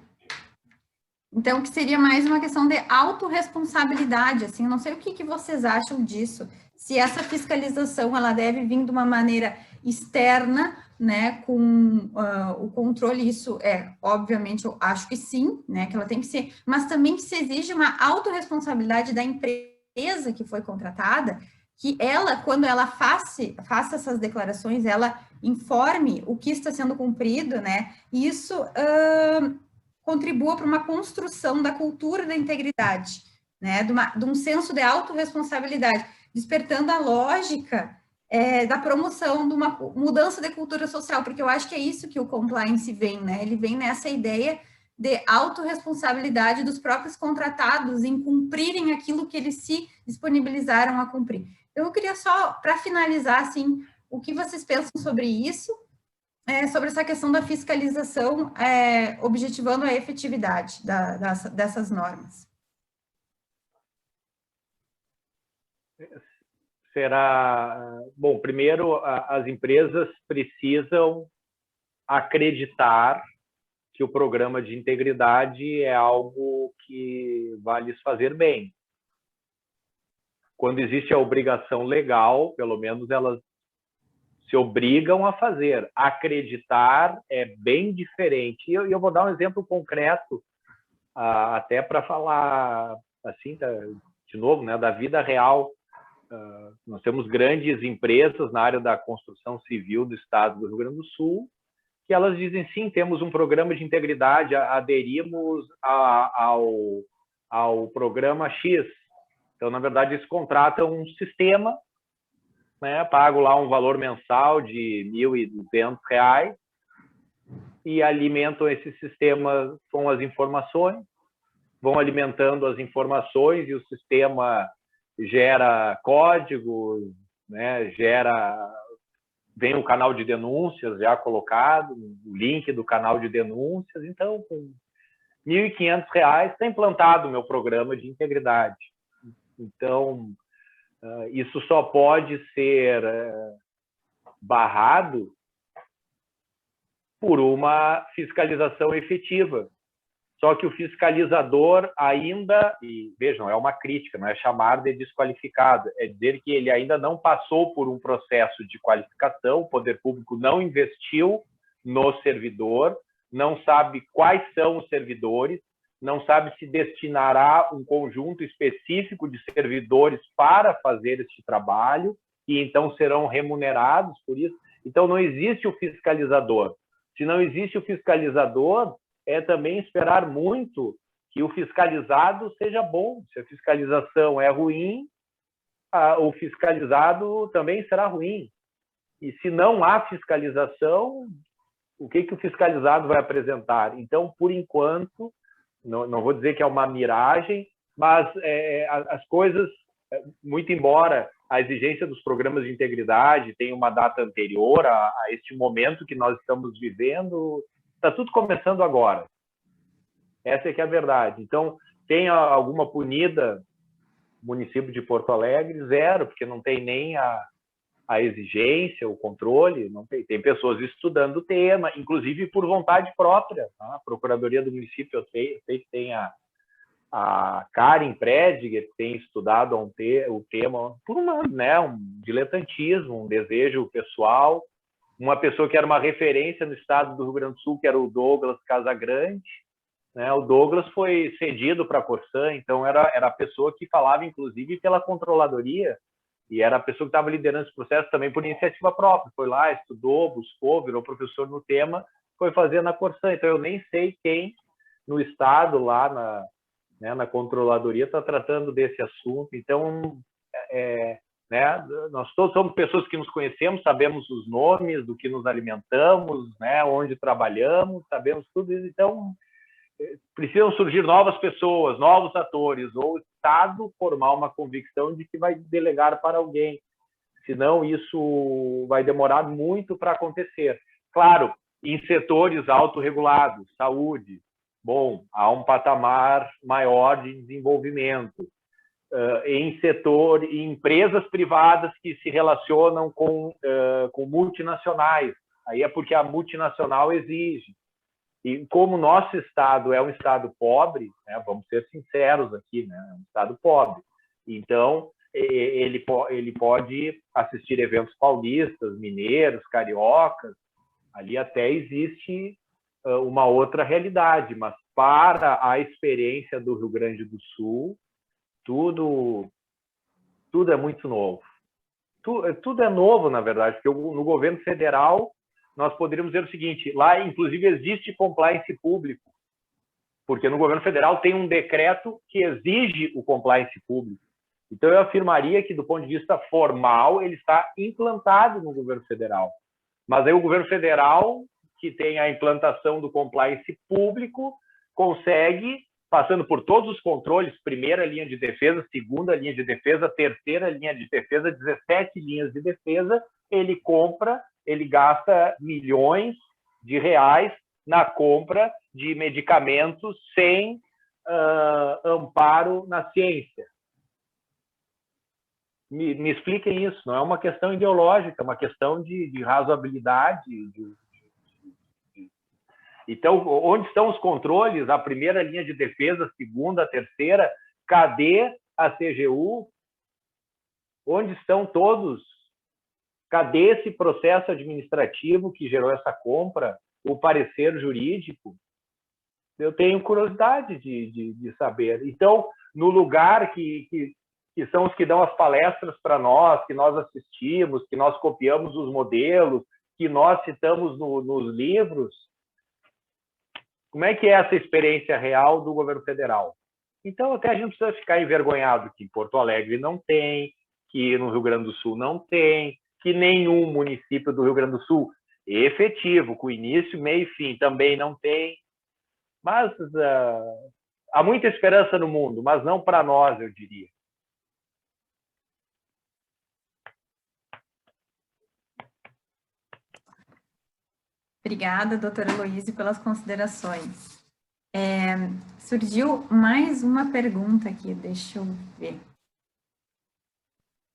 Então, que seria mais uma questão de autorresponsabilidade, assim, não sei o que vocês acham disso, se essa fiscalização, ela deve vir de uma maneira externa, né, com o controle, isso obviamente, eu acho que sim, né, que ela tem que ser, mas também que se exige uma autorresponsabilidade da empresa que foi contratada, que ela, quando ela faça essas declarações, ela informe o que está sendo cumprido, né, e isso contribua para uma construção da cultura da integridade, né, de um senso de autorresponsabilidade, despertando a lógica da promoção de uma mudança de cultura social, porque eu acho que é isso que o compliance vem, né, ele vem nessa ideia de autorresponsabilidade dos próprios contratados em cumprirem aquilo que eles se disponibilizaram a cumprir. Eu queria só, para finalizar, assim, o que vocês pensam sobre isso, sobre essa questão da fiscalização, objetivando a efetividade dessas normas. Bom, primeiro, as empresas precisam acreditar que o programa de integridade é algo que vai lhes fazer bem. Quando existe a obrigação legal, pelo menos elas se obrigam a fazer. Acreditar é bem diferente. E eu vou dar um exemplo concreto, até para falar, assim, de novo, né, da vida real. Nós temos grandes empresas na área da construção civil do estado do Rio Grande do Sul, que elas dizem, sim, temos um programa de integridade, aderimos ao programa X. Então, na verdade, eles contratam um sistema, né, pago lá um valor mensal de R$ 1.200 e alimentam esse sistema com as informações, vão alimentando as informações e o sistema gera códigos, né, vem o canal de denúncias já colocado, o link do canal de denúncias. Então, com R$ 1.500 está implantado o meu programa de integridade. Então, isso só pode ser barrado por uma fiscalização efetiva. Só que o fiscalizador ainda, e vejam, é uma crítica, não é chamar de desqualificado, é dizer que ele ainda não passou por um processo de qualificação, o poder público não investiu no servidor, não sabe quais são os servidores, não sabe se destinará um conjunto específico de servidores para fazer este trabalho, e então serão remunerados por isso. Então, não existe o fiscalizador. Se não existe o fiscalizador, é também esperar muito que o fiscalizado seja bom. Se a fiscalização é ruim, o fiscalizado também será ruim. E se não há fiscalização, o que o fiscalizado vai apresentar? Então, por enquanto, não vou dizer que é uma miragem, mas as coisas, muito embora a exigência dos programas de integridade tenha uma data anterior a este momento que nós estamos vivendo, está tudo começando agora. Essa é que é a verdade. Então, tem alguma punida, município de Porto Alegre? Zero, porque não tem nem a exigência, o controle, não tem pessoas estudando o tema, inclusive por vontade própria. Tá? A Procuradoria do Município, eu sei que tem a Karen Prediger, que tem estudado o tema por um diletantismo, um desejo pessoal. Uma pessoa que era uma referência no estado do Rio Grande do Sul, que era o Douglas Casagrande, né? O Douglas foi cedido para a Corsan, então era a pessoa que falava, inclusive, pela controladoria, e era a pessoa que estava liderando esse processo também por iniciativa própria. Foi lá, estudou, buscou, virou professor no tema, foi fazer na Corsan. Então, eu nem sei quem no estado, lá na controladoria, está tratando desse assunto. Então, né, nós todos somos pessoas que nos conhecemos, sabemos os nomes, do que nos alimentamos, né, onde trabalhamos, sabemos tudo isso. Então, precisam surgir novas pessoas, novos atores, ou o Estado formar uma convicção de que vai delegar para alguém. Senão, isso vai demorar muito para acontecer. Claro, em setores autorregulados, saúde, bom, há um patamar maior de desenvolvimento. Em empresas privadas que se relacionam com multinacionais. Aí é porque a multinacional exige. E como o nosso estado é um estado pobre, né, vamos ser sinceros aqui, né, é um estado pobre. Então, ele pode assistir eventos paulistas, mineiros, cariocas, ali até existe uma outra realidade, mas para a experiência do Rio Grande do Sul, tudo é muito novo. Tudo é novo, na verdade, porque no governo federal nós poderíamos dizer o seguinte, lá inclusive existe compliance público, porque no governo federal tem um decreto que exige o compliance público. Então eu afirmaria que do ponto de vista formal ele está implantado no governo federal. Mas aí o governo federal, que tem a implantação do compliance público, consegue, passando por todos os controles, primeira linha de defesa, segunda linha de defesa, terceira linha de defesa, 17 linhas de defesa, ele gasta milhões de reais na compra de medicamentos sem amparo na ciência. Me expliquem isso, não é uma questão ideológica, é uma questão de razoabilidade. Então, onde estão os controles? A primeira linha de defesa, a segunda, a terceira, cadê a CGU? Onde estão todos? Cadê esse processo administrativo que gerou essa compra? O parecer jurídico? Eu tenho curiosidade de saber. Então, no lugar que são os que dão as palestras para nós, que nós assistimos, que nós copiamos os modelos, que nós citamos nos livros, como é que é essa experiência real do governo federal? Então, até a gente precisa ficar envergonhado que em Porto Alegre não tem, que no Rio Grande do Sul não tem, que nenhum município do Rio Grande do Sul efetivo, com início, meio e fim, também não tem. Mas há muita esperança no mundo, mas não para nós, eu diria. Obrigada, doutora Heloíse, pelas considerações. Surgiu mais uma pergunta aqui, deixa eu ver.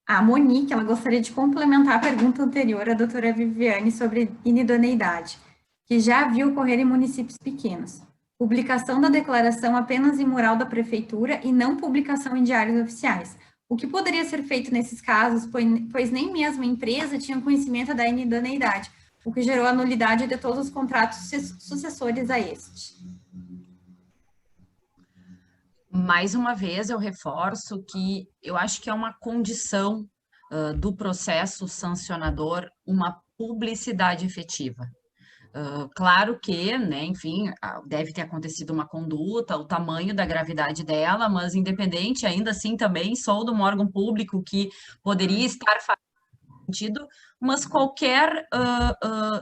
A Monique, ela gostaria de complementar a pergunta anterior à doutora Viviane sobre inidoneidade, que já viu ocorrer em municípios pequenos. Publicação da declaração apenas em mural da prefeitura e não publicação em diários oficiais. O que poderia ser feito nesses casos, pois nem mesmo a empresa tinha conhecimento da inidoneidade, o que gerou a nulidade de todos os contratos sucessores a este. Mais uma vez, eu reforço que eu acho que é uma condição do processo sancionador uma publicidade efetiva. Claro que, né, enfim, deve ter acontecido uma conduta, o tamanho da gravidade dela, mas independente, ainda assim também sou de um órgão público que poderia estar fazendo sentido, mas qualquer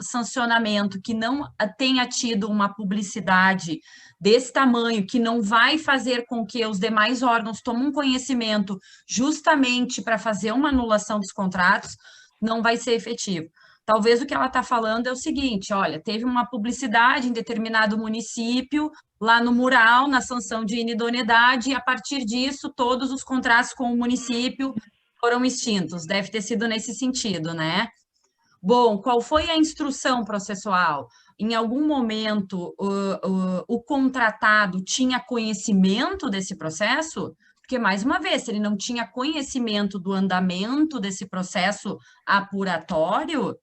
sancionamento que não tenha tido uma publicidade desse tamanho, que não vai fazer com que os demais órgãos tomem conhecimento justamente para fazer uma anulação dos contratos, não vai ser efetivo. Talvez o que ela está falando é o seguinte, olha, teve uma publicidade em determinado município, lá no mural, na sanção de inidoneidade, e a partir disso, todos os contratos com o município foram extintos. Deve ter sido nesse sentido, né? Bom, qual foi a instrução processual? Em algum momento, o contratado tinha conhecimento desse processo? Porque, mais uma vez, se ele não tinha conhecimento do andamento desse processo apuratório,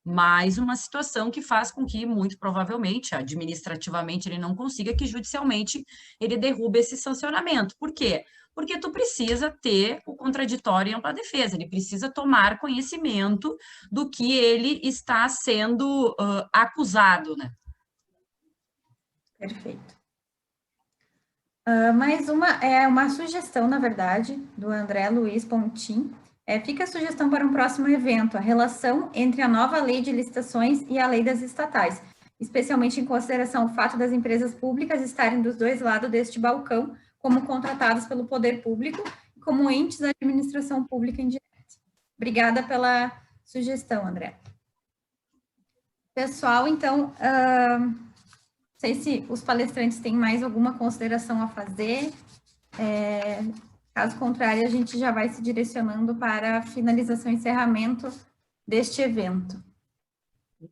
mais uma situação que faz com que, muito provavelmente, administrativamente, ele não consiga, que judicialmente ele derrube esse sancionamento. Por quê? Porque tu precisa ter o contraditório em ampla defesa, ele precisa tomar conhecimento do que ele está sendo acusado, né? Perfeito. Mais uma sugestão, na verdade, do André Luiz Pontin. Fica a sugestão para um próximo evento, a relação entre a nova lei de licitações e a lei das estatais, especialmente em consideração o fato das empresas públicas estarem dos dois lados deste balcão, como contratadas pelo poder público e como entes da administração pública indireta. Obrigada pela sugestão, André. Pessoal, então, sei se os palestrantes têm mais alguma consideração a fazer. Caso contrário, a gente já vai se direcionando para a finalização e encerramento deste evento.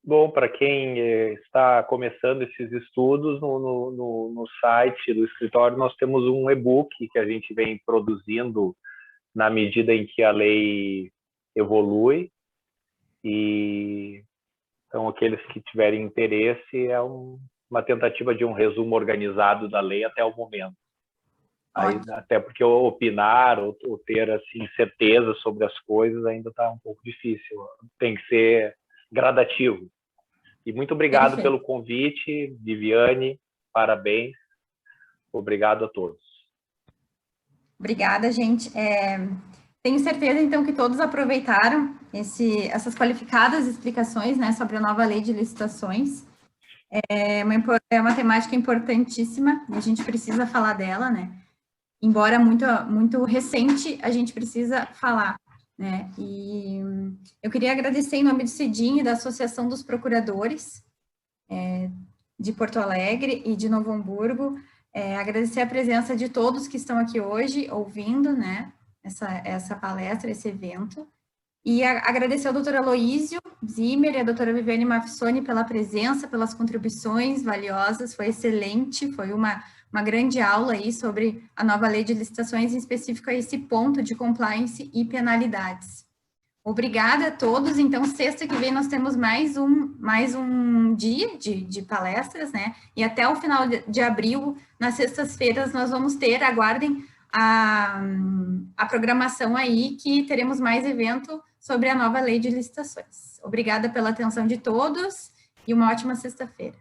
Bom, para quem está começando esses estudos, no site do escritório nós temos um e-book que a gente vem produzindo na medida em que a lei evolui. E então, aqueles que tiverem interesse, é uma tentativa de um resumo organizado da lei até o momento. Aí, até porque opinar ou ter assim, certeza sobre as coisas ainda está um pouco difícil. Tem que ser gradativo. E muito obrigado pelo convite, Viviane, parabéns. Obrigado a todos. Obrigada, gente. Tenho certeza, então, que todos aproveitaram essas qualificadas explicações, né, sobre a nova lei de licitações. É uma temática importantíssima, e a gente precisa falar dela, né? Embora muito recente, a gente precisa falar, né? E eu queria agradecer em nome do CEDIM e da Associação dos Procuradores de Porto Alegre e de Novo Hamburgo, agradecer a presença de todos que estão aqui hoje ouvindo, né? Essa palestra, esse evento. E agradecer ao doutor Aloísio Zimmer e à doutora Viviane Mafissoni pela presença, pelas contribuições valiosas, foi excelente, foi uma grande aula aí sobre a nova lei de licitações, em específico a esse ponto de compliance e penalidades. Obrigada a todos, então sexta que vem nós temos mais um dia de palestras, né, e até o final de abril, nas sextas-feiras, nós vamos ter, aguardem a programação aí, que teremos mais evento sobre a nova lei de licitações. Obrigada pela atenção de todos e uma ótima sexta-feira.